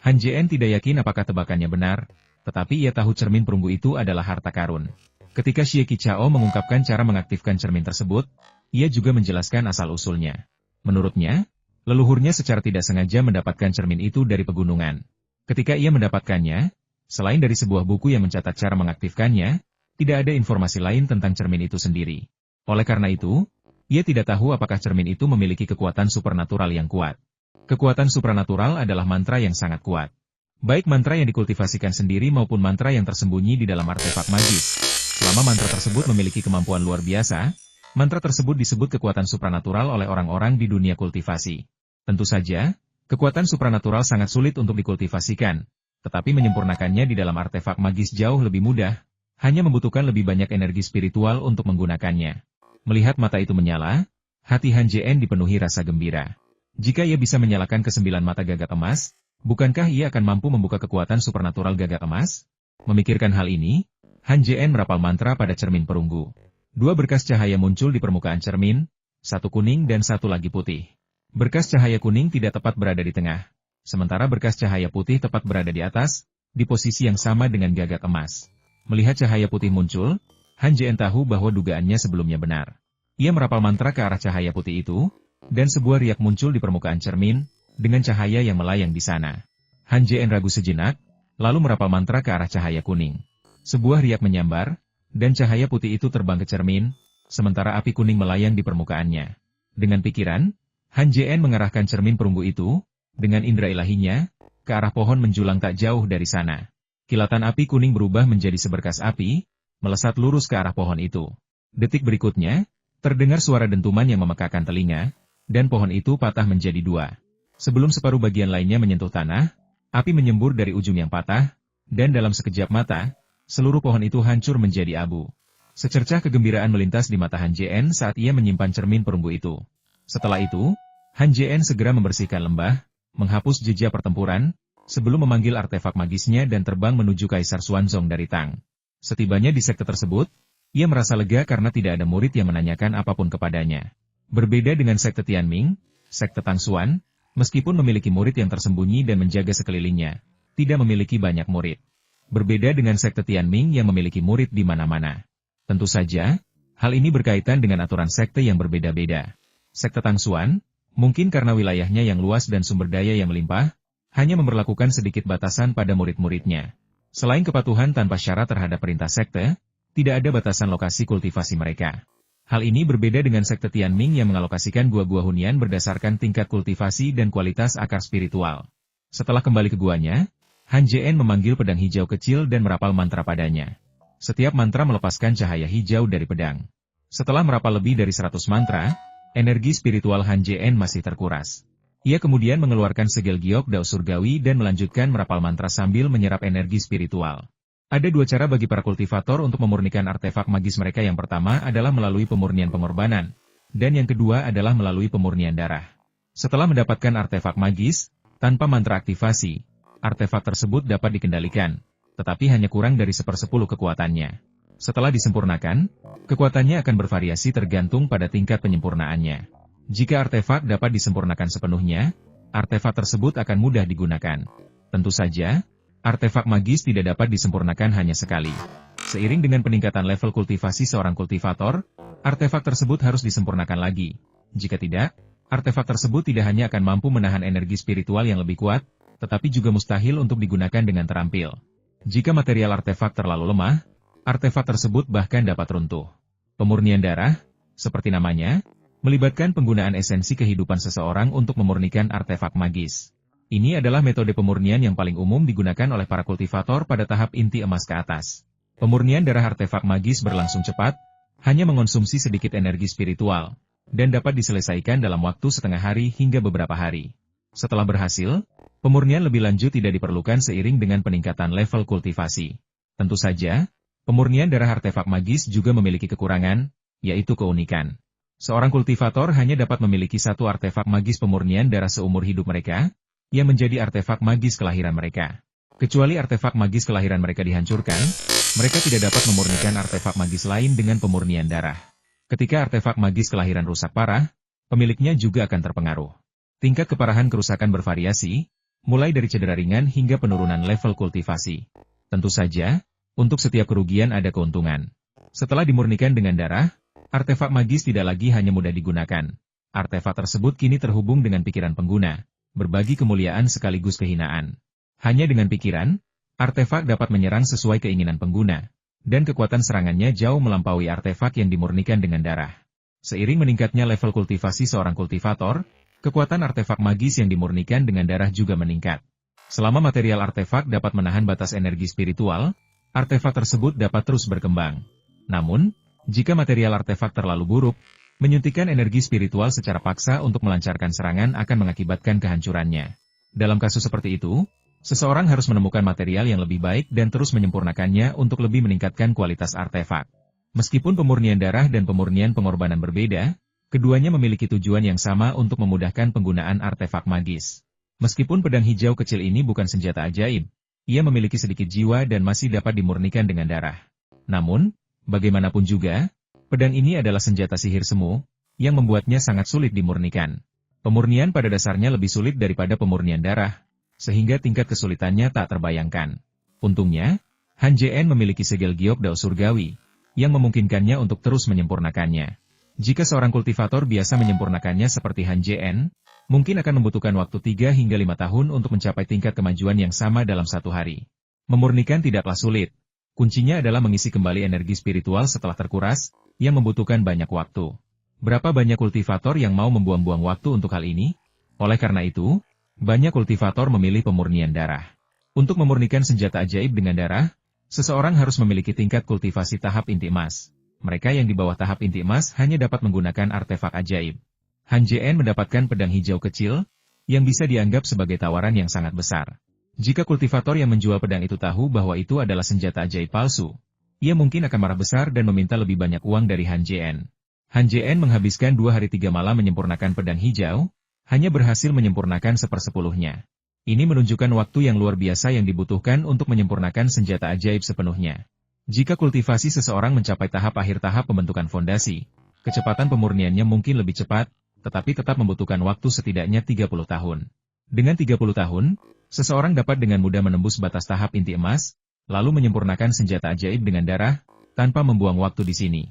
Han Jien tidak yakin apakah tebakannya benar, tetapi ia tahu cermin perunggu itu adalah harta karun. Ketika Xie Qichao mengungkapkan cara mengaktifkan cermin tersebut, ia juga menjelaskan asal-usulnya. Menurutnya, leluhurnya secara tidak sengaja mendapatkan cermin itu dari pegunungan. Ketika ia mendapatkannya, selain dari sebuah buku yang mencatat cara mengaktifkannya, tidak ada informasi lain tentang cermin itu sendiri. Oleh karena itu, ia tidak tahu apakah cermin itu memiliki kekuatan supernatural yang kuat. Kekuatan supranatural adalah mantra yang sangat kuat. Baik mantra yang dikultivasikan sendiri maupun mantra yang tersembunyi di dalam artefak magis. Selama mantra tersebut memiliki kemampuan luar biasa, mantra tersebut disebut kekuatan supranatural oleh orang-orang di dunia kultivasi. Tentu saja, kekuatan supranatural sangat sulit untuk dikultivasikan, tetapi menyempurnakannya di dalam artefak magis jauh lebih mudah, hanya membutuhkan lebih banyak energi spiritual untuk menggunakannya. Melihat mata itu menyala, hati Han Jien dipenuhi rasa gembira. Jika ia bisa menyalakan ke-9 mata gagak emas, bukankah ia akan mampu membuka kekuatan supernatural gagak emas? Memikirkan hal ini, Han Jien merapal mantra pada cermin perunggu. 2 berkas cahaya muncul di permukaan cermin, 1 kuning dan 1 lagi putih. Berkas cahaya kuning tidak tepat berada di tengah, sementara berkas cahaya putih tepat berada di atas, di posisi yang sama dengan gagak emas. Melihat cahaya putih muncul, Han Jien tahu bahwa dugaannya sebelumnya benar. Ia merapal mantra ke arah cahaya putih itu, dan sebuah riak muncul di permukaan cermin, dengan cahaya yang melayang di sana. Han Jien ragu sejenak, lalu merapal mantra ke arah cahaya kuning. Sebuah riak menyambar, dan cahaya putih itu terbang ke cermin, sementara api kuning melayang di permukaannya. Dengan pikiran, Han Jien mengarahkan cermin perunggu itu, dengan indera ilahinya, ke arah pohon menjulang tak jauh dari sana. Kilatan api kuning berubah menjadi seberkas api, melesat lurus ke arah pohon itu. Detik berikutnya, terdengar suara dentuman yang memekakan telinga, dan pohon itu patah menjadi 2. Sebelum separuh bagian lainnya menyentuh tanah, api menyembur dari ujung yang patah, dan dalam sekejap mata, seluruh pohon itu hancur menjadi abu. Secercah kegembiraan melintas di mata Han Jien saat ia menyimpan cermin perunggu itu. Setelah itu, Han Jien segera membersihkan lembah, menghapus jejak pertempuran, sebelum memanggil artefak magisnya dan terbang menuju Kaisar Xuanzong dari Tang. Setibanya di sekte tersebut, ia merasa lega karena tidak ada murid yang menanyakan apapun kepadanya. Berbeda dengan sekte Tianming, sekte Tang Xuan, meskipun memiliki murid yang tersembunyi dan menjaga sekelilingnya, tidak memiliki banyak murid. Berbeda dengan sekte Tianming yang memiliki murid di mana-mana. Tentu saja, hal ini berkaitan dengan aturan sekte yang berbeda-beda. Sekte Tang Xuan, mungkin karena wilayahnya yang luas dan sumber daya yang melimpah, hanya memberlakukan sedikit batasan pada murid-muridnya. Selain kepatuhan tanpa syarat terhadap perintah sekte, tidak ada batasan lokasi kultivasi mereka. Hal ini berbeda dengan sekte Tianming yang mengalokasikan gua-gua hunian berdasarkan tingkat kultivasi dan kualitas akar spiritual. Setelah kembali ke guanya, Han Jien memanggil pedang hijau kecil dan merapal mantra padanya. Setiap mantra melepaskan cahaya hijau dari pedang. Setelah merapal lebih dari 100 mantra, energi spiritual Han Jien masih terkuras. Ia kemudian mengeluarkan segel giok dao surgawi dan melanjutkan merapal mantra sambil menyerap energi spiritual. Ada dua cara bagi para kultivator untuk memurnikan artefak magis mereka. Yang pertama adalah melalui pemurnian pengorbanan, dan yang kedua adalah melalui pemurnian darah. Setelah mendapatkan artefak magis, tanpa mantra aktivasi, artefak tersebut dapat dikendalikan, tetapi hanya kurang dari 1/10 kekuatannya. Setelah disempurnakan, kekuatannya akan bervariasi tergantung pada tingkat penyempurnaannya. Jika artefak dapat disempurnakan sepenuhnya, artefak tersebut akan mudah digunakan. Tentu saja, artefak magis tidak dapat disempurnakan hanya sekali. Seiring dengan peningkatan level kultivasi seorang kultivator, artefak tersebut harus disempurnakan lagi. Jika tidak, artefak tersebut tidak hanya akan mampu menahan energi spiritual yang lebih kuat, tetapi juga mustahil untuk digunakan dengan terampil. Jika material artefak terlalu lemah, artefak tersebut bahkan dapat runtuh. Pemurnian darah, seperti namanya, melibatkan penggunaan esensi kehidupan seseorang untuk memurnikan artefak magis. Ini adalah metode pemurnian yang paling umum digunakan oleh para kultivator pada tahap inti emas ke atas. Pemurnian darah artefak magis berlangsung cepat, hanya mengonsumsi sedikit energi spiritual, dan dapat diselesaikan dalam waktu setengah hari hingga beberapa hari. Setelah berhasil, pemurnian lebih lanjut tidak diperlukan seiring dengan peningkatan level kultivasi. Tentu saja, pemurnian darah artefak magis juga memiliki kekurangan, yaitu keunikan. Seorang kultivator hanya dapat memiliki satu artefak magis pemurnian darah seumur hidup mereka, yang menjadi artefak magis kelahiran mereka. Kecuali artefak magis kelahiran mereka dihancurkan, mereka tidak dapat memurnikan artefak magis lain dengan pemurnian darah. Ketika artefak magis kelahiran rusak parah, pemiliknya juga akan terpengaruh. Tingkat keparahan kerusakan bervariasi, mulai dari cedera ringan hingga penurunan level kultivasi. Tentu saja, untuk setiap kerugian ada keuntungan. Setelah dimurnikan dengan darah, artefak magis tidak lagi hanya mudah digunakan. Artefak tersebut kini terhubung dengan pikiran pengguna, berbagi kemuliaan sekaligus kehinaan. Hanya dengan pikiran, artefak dapat menyerang sesuai keinginan pengguna, dan kekuatan serangannya jauh melampaui artefak yang dimurnikan dengan darah. Seiring meningkatnya level kultivasi seorang kultivator, kekuatan artefak magis yang dimurnikan dengan darah juga meningkat. Selama material artefak dapat menahan batas energi spiritual, artefak tersebut dapat terus berkembang. Namun, jika material artefak terlalu buruk, menyuntikkan energi spiritual secara paksa untuk melancarkan serangan akan mengakibatkan kehancurannya. Dalam kasus seperti itu, seseorang harus menemukan material yang lebih baik dan terus menyempurnakannya untuk lebih meningkatkan kualitas artefak. Meskipun pemurnian darah dan pemurnian pengorbanan berbeda, keduanya memiliki tujuan yang sama untuk memudahkan penggunaan artefak magis. Meskipun pedang hijau kecil ini bukan senjata ajaib, ia memiliki sedikit jiwa dan masih dapat dimurnikan dengan darah. Namun, bagaimanapun juga, pedang ini adalah senjata sihir semu, yang membuatnya sangat sulit dimurnikan. Pemurnian pada dasarnya lebih sulit daripada pemurnian darah, sehingga tingkat kesulitannya tak terbayangkan. Untungnya, Han Jien memiliki segel giok dao surgawi, yang memungkinkannya untuk terus menyempurnakannya. Jika seorang kultivator biasa menyempurnakannya seperti Han Jien, mungkin akan membutuhkan waktu 3 hingga 5 tahun untuk mencapai tingkat kemajuan yang sama dalam satu hari. Memurnikan tidaklah sulit. Kuncinya adalah mengisi kembali energi spiritual setelah terkuras, yang membutuhkan banyak waktu. Berapa banyak kultivator yang mau membuang-buang waktu untuk hal ini? Oleh karena itu, banyak kultivator memilih pemurnian darah. Untuk memurnikan senjata ajaib dengan darah, seseorang harus memiliki tingkat kultivasi tahap inti emas. Mereka yang di bawah tahap inti emas hanya dapat menggunakan artefak ajaib. Han Jien mendapatkan pedang hijau kecil, yang bisa dianggap sebagai tawaran yang sangat besar. Jika kultivator yang menjual pedang itu tahu bahwa itu adalah senjata ajaib palsu, ia mungkin akan marah besar dan meminta lebih banyak uang dari Han Jien. Han Jien menghabiskan 2 hari 3 malam menyempurnakan pedang hijau, hanya berhasil menyempurnakan 1/10-nya. Ini menunjukkan waktu yang luar biasa yang dibutuhkan untuk menyempurnakan senjata ajaib sepenuhnya. Jika kultivasi seseorang mencapai tahap akhir tahap pembentukan fondasi, kecepatan pemurniannya mungkin lebih cepat, tetapi tetap membutuhkan waktu setidaknya 30 tahun. Dengan 30 tahun, seseorang dapat dengan mudah menembus batas tahap inti emas, lalu menyempurnakan senjata ajaib dengan darah, tanpa membuang waktu di sini.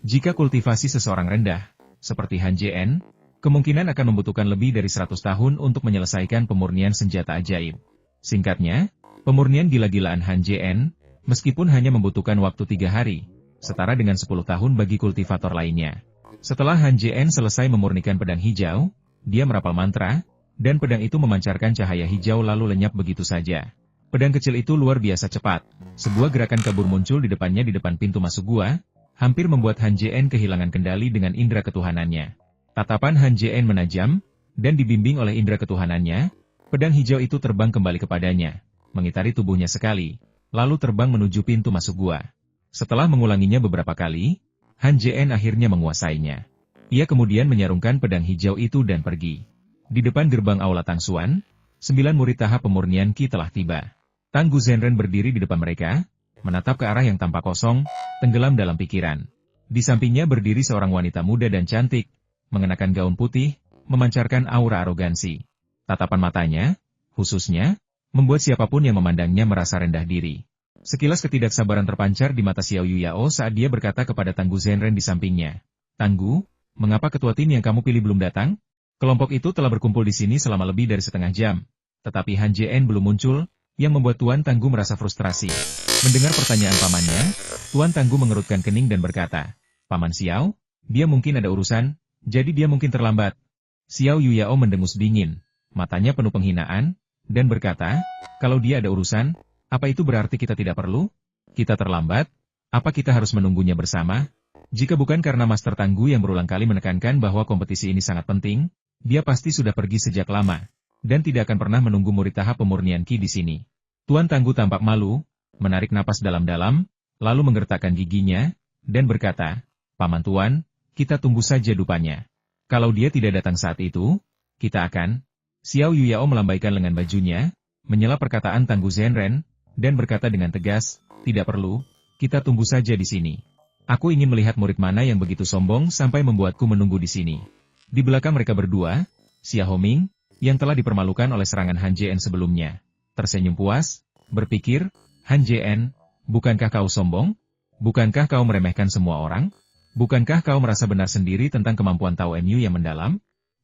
Jika kultivasi seseorang rendah, seperti Han Jien, kemungkinan akan membutuhkan lebih dari 100 tahun untuk menyelesaikan pemurnian senjata ajaib. Singkatnya, pemurnian gila-gilaan Han Jien, meskipun hanya membutuhkan waktu 3 hari, setara dengan 10 tahun bagi kultivator lainnya. Setelah Han Jien selesai memurnikan pedang hijau, dia merapal mantra, dan pedang itu memancarkan cahaya hijau lalu lenyap begitu saja. Pedang kecil itu luar biasa cepat. Sebuah gerakan kabur muncul di depan pintu masuk gua, hampir membuat Han Jien kehilangan kendali dengan indera ketuhanannya. Tatapan Han Jien menajam, dan dibimbing oleh indera ketuhanannya, pedang hijau itu terbang kembali kepadanya, mengitari tubuhnya sekali, lalu terbang menuju pintu masuk gua. Setelah mengulanginya beberapa kali, Han Jien akhirnya menguasainya. Ia kemudian menyarungkan pedang hijau itu dan pergi. Di depan gerbang Aula Tangsuan, 9 murid tahap pemurnian Qi telah tiba. Tanggu Zhenren berdiri di depan mereka, menatap ke arah yang tampak kosong, tenggelam dalam pikiran. Di sampingnya berdiri seorang wanita muda dan cantik, mengenakan gaun putih, memancarkan aura arogansi. Tatapan matanya, khususnya, membuat siapapun yang memandangnya merasa rendah diri. Sekilas ketidaksabaran terpancar di mata Xiao Yuyao saat dia berkata kepada Tanggu Zhenren di sampingnya. Tanggu, mengapa ketua tim yang kamu pilih belum datang? Kelompok itu telah berkumpul di sini selama lebih dari setengah jam. Tetapi Han Jien belum muncul, yang membuat Tuan Tanggu merasa frustrasi. Mendengar pertanyaan pamannya, Tuan Tanggu mengerutkan kening dan berkata, Paman Xiao, dia mungkin ada urusan, jadi dia mungkin terlambat. Xiao Yuyao mendengus dingin, matanya penuh penghinaan, dan berkata, kalau dia ada urusan, apa itu berarti kita tidak perlu? Kita terlambat? Apa kita harus menunggunya bersama? Jika bukan karena Master Tanggu yang berulang kali menekankan bahwa kompetisi ini sangat penting, dia pasti sudah pergi sejak lama, dan tidak akan pernah menunggu murid tahap pemurnian Qi di sini. Tuan Tanggu tampak malu, menarik napas dalam-dalam, lalu menggertakkan giginya, dan berkata, Paman Tuan, kita tunggu saja dupanya. Kalau dia tidak datang saat itu, kita akan... Xiao Yuyao melambaikan lengan bajunya, menyela perkataan Tanggu Zhenren, dan berkata dengan tegas, tidak perlu, kita tunggu saja di sini. Aku ingin melihat murid mana yang begitu sombong sampai membuatku menunggu di sini. Di belakang mereka berdua, Xia Homing, yang telah dipermalukan oleh serangan Han Jien sebelumnya, tersenyum puas, berpikir, Han Jien, bukankah kau sombong? Bukankah kau meremehkan semua orang? Bukankah kau merasa benar sendiri tentang kemampuan Tao Mu yang mendalam?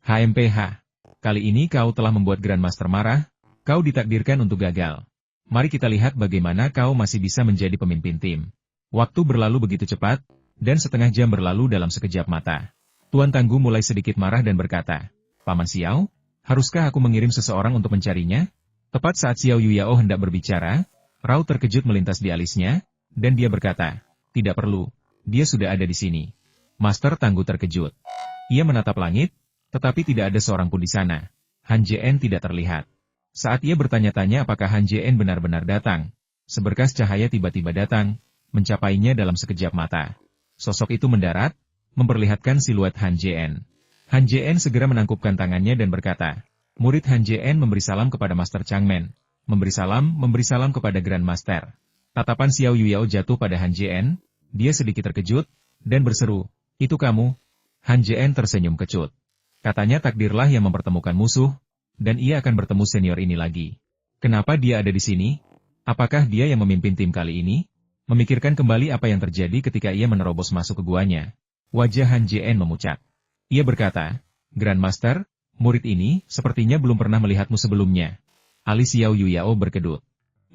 HMPH, kali ini kau telah membuat Grandmaster marah, kau ditakdirkan untuk gagal. Mari kita lihat bagaimana kau masih bisa menjadi pemimpin tim. Waktu berlalu begitu cepat, dan setengah jam berlalu dalam sekejap mata. Tuan Tanggu mulai sedikit marah dan berkata, Paman Xiao, haruskah aku mengirim seseorang untuk mencarinya? Tepat saat Xiao Yuyao hendak berbicara, raut terkejut melintas di alisnya, dan dia berkata, tidak perlu, dia sudah ada di sini. Master Tanggu terkejut. Ia menatap langit, tetapi tidak ada seorang pun di sana. Han Jien tidak terlihat. Saat ia bertanya-tanya apakah Han Jien benar-benar datang, seberkas cahaya tiba-tiba datang, mencapainya dalam sekejap mata. Sosok itu mendarat, memperlihatkan siluet Han Jien. Han Jien segera menangkupkan tangannya dan berkata, murid Han Jien memberi salam kepada Master Changmen, memberi salam kepada Grandmaster. Tatapan Xiao Yuyao jatuh pada Han Jien, dia sedikit terkejut, dan berseru, itu kamu? Han Jien tersenyum kecut. Katanya takdirlah yang mempertemukan musuh, dan ia akan bertemu senior ini lagi. Kenapa dia ada di sini? Apakah dia yang memimpin tim kali ini? Memikirkan kembali apa yang terjadi ketika ia menerobos masuk ke guanya. Wajah Han Jien memucat. Ia berkata, Grandmaster, murid ini sepertinya belum pernah melihatmu sebelumnya. Alis Xiao Yuyao berkedut.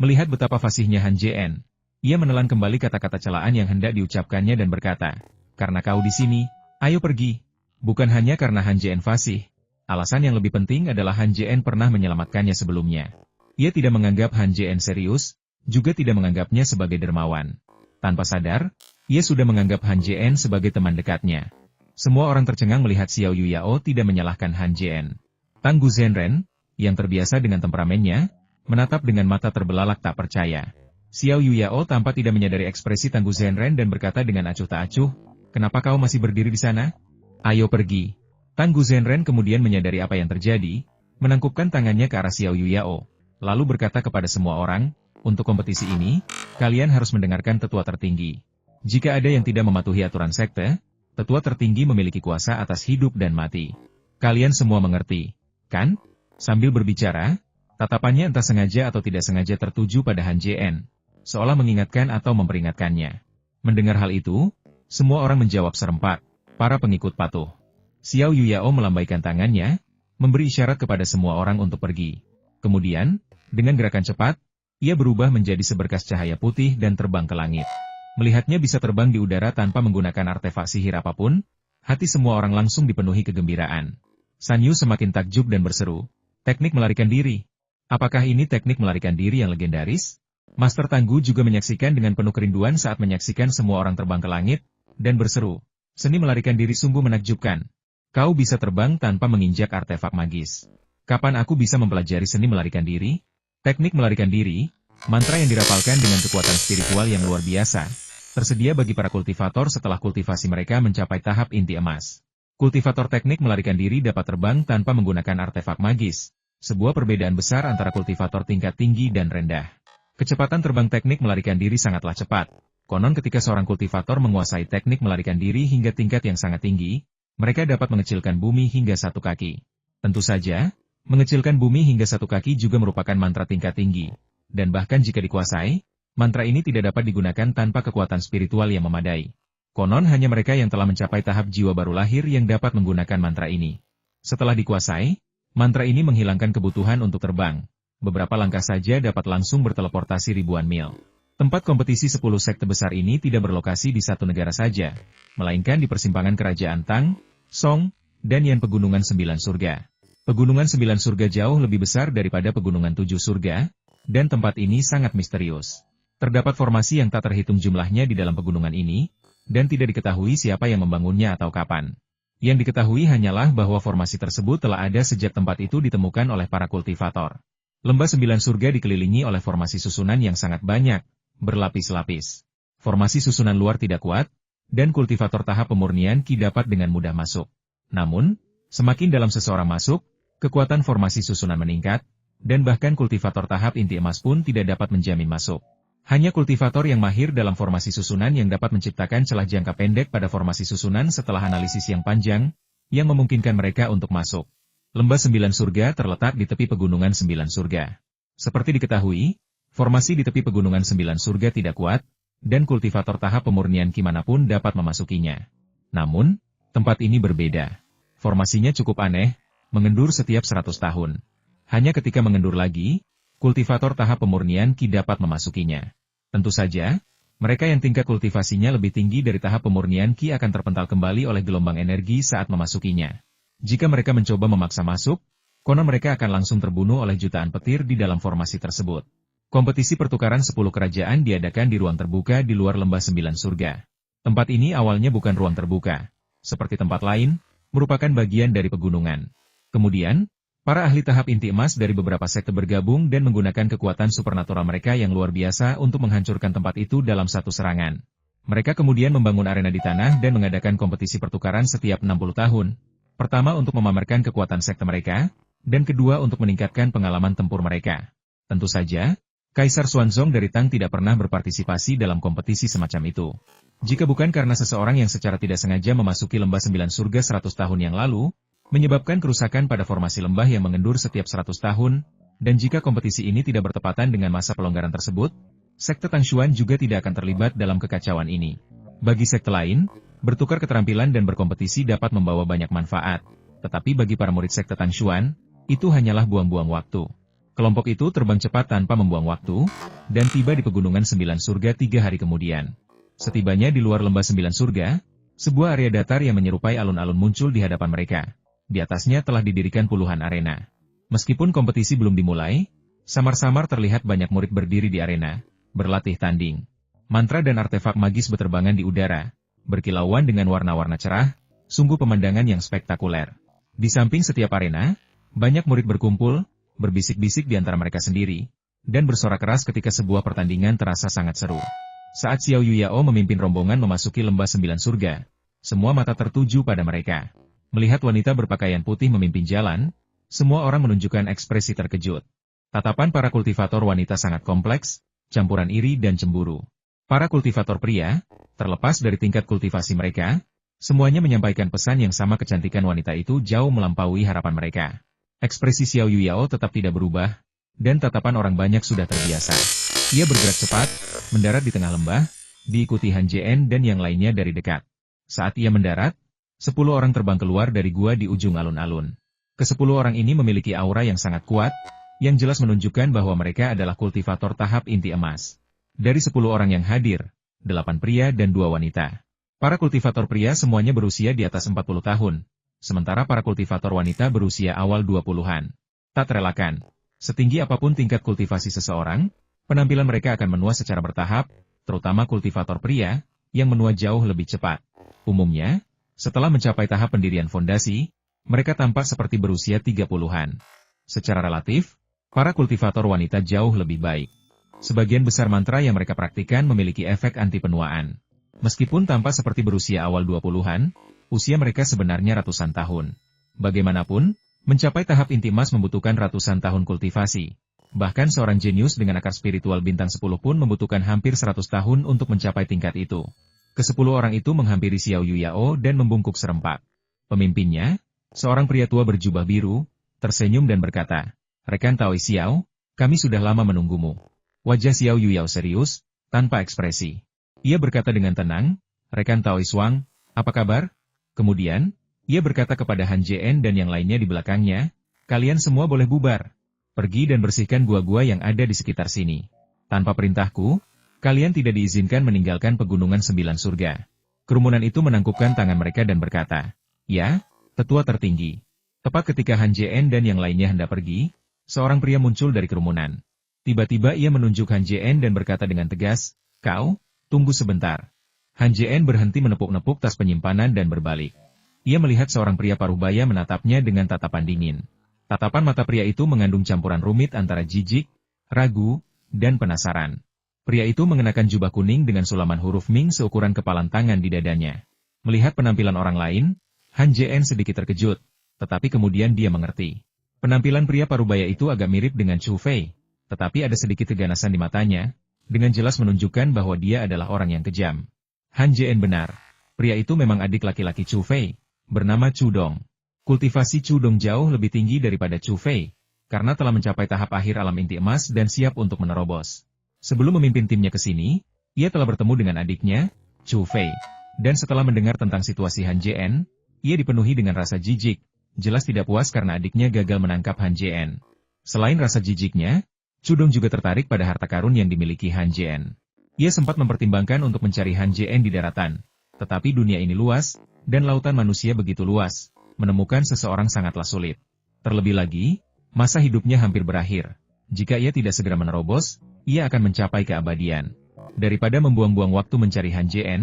Melihat betapa fasihnya Han Jien, ia menelan kembali kata-kata celaan yang hendak diucapkannya dan berkata, karena kau di sini, ayo pergi. Bukan hanya karena Han Jien fasih, alasan yang lebih penting adalah Han Jien pernah menyelamatkannya sebelumnya. Ia tidak menganggap Han Jien serius, juga tidak menganggapnya sebagai dermawan. Tanpa sadar, ia sudah menganggap Han Jien sebagai teman dekatnya. Semua orang tercengang melihat Xiao Yuyao tidak menyalahkan Han Jien. Tanggu Zhenren, yang terbiasa dengan temperamennya, menatap dengan mata terbelalak tak percaya. Xiao Yuyao tampak tidak menyadari ekspresi Tanggu Zhenren dan berkata dengan acuh tak acuh, kenapa kau masih berdiri di sana? Ayo pergi. Tanggu Zhenren kemudian menyadari apa yang terjadi, menangkupkan tangannya ke arah Xiao Yuyao, lalu berkata kepada semua orang, untuk kompetisi ini, kalian harus mendengarkan tetua tertinggi. Jika ada yang tidak mematuhi aturan sekte, tetua tertinggi memiliki kuasa atas hidup dan mati. Kalian semua mengerti, kan? Sambil berbicara, tatapannya entah sengaja atau tidak sengaja tertuju pada Han Jien, seolah mengingatkan atau memperingatkannya. Mendengar hal itu, semua orang menjawab serempak, para pengikut patuh. Xiao Yuyao melambaikan tangannya, memberi isyarat kepada semua orang untuk pergi. Kemudian, dengan gerakan cepat, ia berubah menjadi seberkas cahaya putih dan terbang ke langit. Melihatnya bisa terbang di udara tanpa menggunakan artefak sihir apapun, hati semua orang langsung dipenuhi kegembiraan. San Yu semakin takjub dan berseru, teknik melarikan diri. Apakah ini teknik melarikan diri yang legendaris? Master Tanggu juga menyaksikan dengan penuh kerinduan saat menyaksikan semua orang terbang ke langit, dan berseru, seni melarikan diri sungguh menakjubkan. Kau bisa terbang tanpa menginjak artefak magis. Kapan aku bisa mempelajari seni melarikan diri? Teknik melarikan diri, mantra yang dirapalkan dengan kekuatan spiritual yang luar biasa, tersedia bagi para kultivator setelah kultivasi mereka mencapai tahap inti emas. Kultivator teknik melarikan diri dapat terbang tanpa menggunakan artefak magis, sebuah perbedaan besar antara kultivator tingkat tinggi dan rendah. Kecepatan terbang teknik melarikan diri sangatlah cepat. Konon ketika seorang kultivator menguasai teknik melarikan diri hingga tingkat yang sangat tinggi, mereka dapat mengecilkan bumi hingga 1 kaki. Tentu saja, mengecilkan bumi hingga 1 kaki juga merupakan mantra tingkat tinggi. Dan bahkan jika dikuasai, mantra ini tidak dapat digunakan tanpa kekuatan spiritual yang memadai. Konon hanya mereka yang telah mencapai tahap jiwa baru lahir yang dapat menggunakan mantra ini. Setelah dikuasai, mantra ini menghilangkan kebutuhan untuk terbang. Beberapa langkah saja dapat langsung berteleportasi ribuan mil. Tempat kompetisi 10 sekte besar ini tidak berlokasi di satu negara saja, melainkan di persimpangan kerajaan Tang, Song, dan Yan Pegunungan 9 Surga. Pegunungan 9 Surga jauh lebih besar daripada Pegunungan 7 Surga, dan tempat ini sangat misterius. Terdapat formasi yang tak terhitung jumlahnya di dalam pegunungan ini, dan tidak diketahui siapa yang membangunnya atau kapan. Yang diketahui hanyalah bahwa formasi tersebut telah ada sejak tempat itu ditemukan oleh para kultivator. Lembah 9 Surga dikelilingi oleh formasi susunan yang sangat banyak, berlapis-lapis. Formasi susunan luar tidak kuat, dan kultivator tahap pemurnian Ki dapat dengan mudah masuk. Namun, semakin dalam seseorang masuk, kekuatan formasi susunan meningkat, dan bahkan kultivator tahap inti emas pun tidak dapat menjamin masuk. Hanya kultivator yang mahir dalam formasi susunan yang dapat menciptakan celah jangka pendek pada formasi susunan setelah analisis yang panjang, yang memungkinkan mereka untuk masuk. Lembah 9 Surga terletak di tepi Pegunungan 9 Surga. Seperti diketahui, formasi di tepi Pegunungan 9 Surga tidak kuat, dan kultivator tahap pemurnian Ki manapun dapat memasukinya. Namun, tempat ini berbeda. Formasinya cukup aneh, mengendur setiap 100 tahun. Hanya ketika mengendur lagi, kultivator tahap pemurnian Ki dapat memasukinya. Tentu saja, mereka yang tingkat kultivasinya lebih tinggi dari tahap pemurnian Ki akan terpental kembali oleh gelombang energi saat memasukinya. Jika mereka mencoba memaksa masuk, konon mereka akan langsung terbunuh oleh jutaan petir di dalam formasi tersebut. Kompetisi pertukaran 10 kerajaan diadakan di ruang terbuka di luar Lembah 9 Surga. Tempat ini awalnya bukan ruang terbuka. Seperti tempat lain, merupakan bagian dari pegunungan. Kemudian, para ahli tahap inti emas dari beberapa sekte bergabung dan menggunakan kekuatan supernatural mereka yang luar biasa untuk menghancurkan tempat itu dalam satu serangan. Mereka kemudian membangun arena di tanah dan mengadakan kompetisi pertukaran setiap 60 tahun. Pertama untuk memamerkan kekuatan sekte mereka, dan kedua untuk meningkatkan pengalaman tempur mereka. Tentu saja, Kaisar Xuanzong dari Tang tidak pernah berpartisipasi dalam kompetisi semacam itu. Jika bukan karena seseorang yang secara tidak sengaja memasuki Lembah 9 Surga 100 tahun yang lalu, menyebabkan kerusakan pada formasi lembah yang mengendur setiap 100 tahun, dan jika kompetisi ini tidak bertepatan dengan masa pelonggaran tersebut, sekte Tangshuan juga tidak akan terlibat dalam kekacauan ini. Bagi sekte lain, bertukar keterampilan dan berkompetisi dapat membawa banyak manfaat, tetapi bagi para murid sekte Tangshuan, itu hanyalah buang-buang waktu. Kelompok itu terbang cepat tanpa membuang waktu, dan tiba di Pegunungan 9 Surga 3 hari kemudian. Setibanya di luar Lembah 9 Surga, sebuah area datar yang menyerupai alun-alun muncul di hadapan mereka. Di atasnya telah didirikan puluhan arena. Meskipun kompetisi belum dimulai, samar-samar terlihat banyak murid berdiri di arena, berlatih tanding. Mantra dan artefak magis beterbangan di udara, berkilauan dengan warna-warna cerah, sungguh pemandangan yang spektakuler. Di samping setiap arena, banyak murid berkumpul, berbisik-bisik di antara mereka sendiri, dan bersorak keras ketika sebuah pertandingan terasa sangat seru. Saat Xiao Yuyao memimpin rombongan memasuki Lembah 9 Surga, semua mata tertuju pada mereka. Melihat wanita berpakaian putih memimpin jalan, semua orang menunjukkan ekspresi terkejut. Tatapan para kultivator wanita sangat kompleks, campuran iri dan cemburu. Para kultivator pria, terlepas dari tingkat kultivasi mereka, semuanya menyampaikan pesan yang sama kecantikan wanita itu jauh melampaui harapan mereka. Ekspresi Xiao Yuyao tetap tidak berubah, dan tatapan orang banyak sudah terbiasa. Ia bergerak cepat, mendarat di tengah lembah, diikuti Han Jien dan yang lainnya dari dekat. Saat ia mendarat, 10 orang terbang keluar dari gua di ujung alun-alun. Ke-10 orang ini memiliki aura yang sangat kuat, yang jelas menunjukkan bahwa mereka adalah kultivator tahap inti emas. Dari 10 orang yang hadir, 8 pria dan 2 wanita. Para kultivator pria semuanya berusia di atas 40 tahun, sementara para kultivator wanita berusia awal 20-an. Tak terelakkan, setinggi apapun tingkat kultivasi seseorang, penampilan mereka akan menua secara bertahap, terutama kultivator pria, yang menua jauh lebih cepat. Umumnya, Setelah mencapai tahap pendirian fondasi, mereka tampak seperti berusia 30-an. Secara relatif, para kultivator wanita jauh lebih baik. Sebagian besar mantra yang mereka praktikkan memiliki efek anti penuaan. Meskipun tampak seperti berusia awal 20-an, usia mereka sebenarnya ratusan tahun. Bagaimanapun, mencapai tahap inti emas membutuhkan ratusan tahun kultivasi. Bahkan seorang jenius dengan akar spiritual bintang 10 pun membutuhkan hampir 100 tahun untuk mencapai tingkat itu. Ke-10 orang itu menghampiri Xiao Yuyao dan membungkuk serempak. Pemimpinnya, seorang pria tua berjubah biru, tersenyum dan berkata, "Rekan Taoi Xiao, kami sudah lama menunggumu." Wajah Xiao Yuyao serius, tanpa ekspresi. Ia berkata dengan tenang, "Rekan Taoi Xuang, apa kabar?" Kemudian, ia berkata kepada Han Jien dan yang lainnya di belakangnya, "Kalian semua boleh bubar. Pergi dan bersihkan gua-gua yang ada di sekitar sini. Tanpa perintahku, kalian tidak diizinkan meninggalkan pegunungan 9 surga." Kerumunan itu menangkupkan tangan mereka dan berkata, "Ya, tetua tertinggi." Tepat ketika Han Jien dan yang lainnya hendak pergi, seorang pria muncul dari kerumunan. Tiba-tiba ia menunjuk Han Jien dan berkata dengan tegas, "Kau, tunggu sebentar." Han Jien berhenti menepuk-nepuk tas penyimpanan dan berbalik. Ia melihat seorang pria parubaya menatapnya dengan tatapan dingin. Tatapan mata pria itu mengandung campuran rumit antara jijik, ragu, dan penasaran. Pria itu mengenakan jubah kuning dengan sulaman huruf Ming seukuran kepalan tangan di dadanya. Melihat penampilan orang lain, Han Jien sedikit terkejut, tetapi kemudian dia mengerti. Penampilan pria parubaya itu agak mirip dengan Chu Fei, tetapi ada sedikit keganasan di matanya, dengan jelas menunjukkan bahwa dia adalah orang yang kejam. Han Jien benar. Pria itu memang adik laki-laki Chu Fei, bernama Chu Dong. Kultivasi Chu Dong jauh lebih tinggi daripada Chu Fei, karena telah mencapai tahap akhir alam inti emas dan siap untuk menerobos. Sebelum memimpin timnya ke sini, ia telah bertemu dengan adiknya, Chu Fei. Dan setelah mendengar tentang situasi Han Jien, ia dipenuhi dengan rasa jijik, jelas tidak puas karena adiknya gagal menangkap Han Jien. Selain rasa jijiknya, Chu Dong juga tertarik pada harta karun yang dimiliki Han Jien. Ia sempat mempertimbangkan untuk mencari Han Jien di daratan. Tetapi dunia ini luas, dan lautan manusia begitu luas, menemukan seseorang sangatlah sulit. Terlebih lagi, masa hidupnya hampir berakhir. Jika ia tidak segera menerobos, ia akan mencapai keabadian. Daripada membuang-buang waktu mencari Han Jien,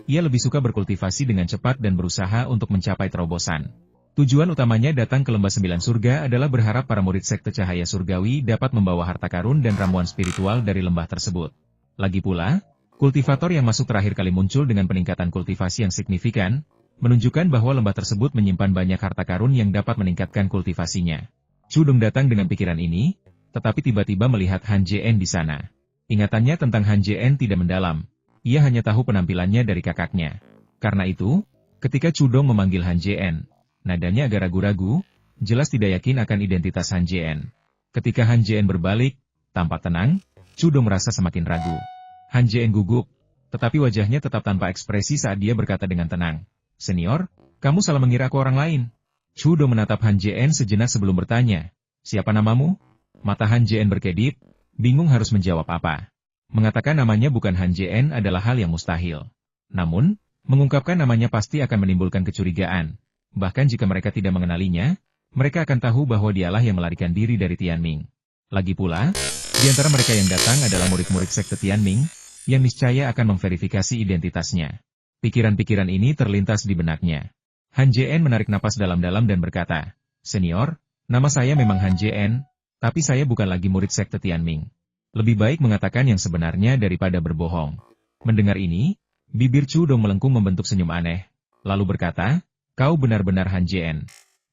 ia lebih suka berkultivasi dengan cepat dan berusaha untuk mencapai terobosan. Tujuan utamanya datang ke Lembah 9 Surga adalah berharap para murid Sekte Cahaya Surgawi dapat membawa harta karun dan ramuan spiritual dari lembah tersebut. Lagi pula, kultivator yang masuk terakhir kali muncul dengan peningkatan kultivasi yang signifikan, menunjukkan bahwa lembah tersebut menyimpan banyak harta karun yang dapat meningkatkan kultivasinya. Chu Dong datang dengan pikiran ini, tetapi tiba-tiba melihat Han Jien di sana. Ingatannya tentang Han Jien tidak mendalam, ia hanya tahu penampilannya dari kakaknya. Karena itu, ketika Chu Dong memanggil Han Jien, nadanya agak ragu-ragu, jelas tidak yakin akan identitas Han Jien. Ketika Han Jien berbalik, tampak tenang, Chu Dong merasa semakin ragu. Han Jien gugup, tetapi wajahnya tetap tanpa ekspresi saat dia berkata dengan tenang, "Senior, kamu salah mengira aku orang lain." Chu Dong menatap Han Jien sejenak sebelum bertanya, "Siapa namamu?" Mata Han Jien berkedip, bingung harus menjawab apa. Mengatakan namanya bukan Han Jien adalah hal yang mustahil. Namun, mengungkapkan namanya pasti akan menimbulkan kecurigaan. Bahkan jika mereka tidak mengenalinya, mereka akan tahu bahwa dialah yang melarikan diri dari Tianming. Lagi pula, di antara mereka yang datang adalah murid-murid Sekte Tianming, yang niscaya akan memverifikasi identitasnya. Pikiran-pikiran ini terlintas di benaknya. Han Jien menarik napas dalam-dalam dan berkata, "Senior, nama saya memang Han Jien, tapi saya bukan lagi murid Sekte Tianming. Lebih baik mengatakan yang sebenarnya daripada berbohong." Mendengar ini, bibir Chu Dong melengkung membentuk senyum aneh, lalu berkata, "Kau benar-benar Han Jien.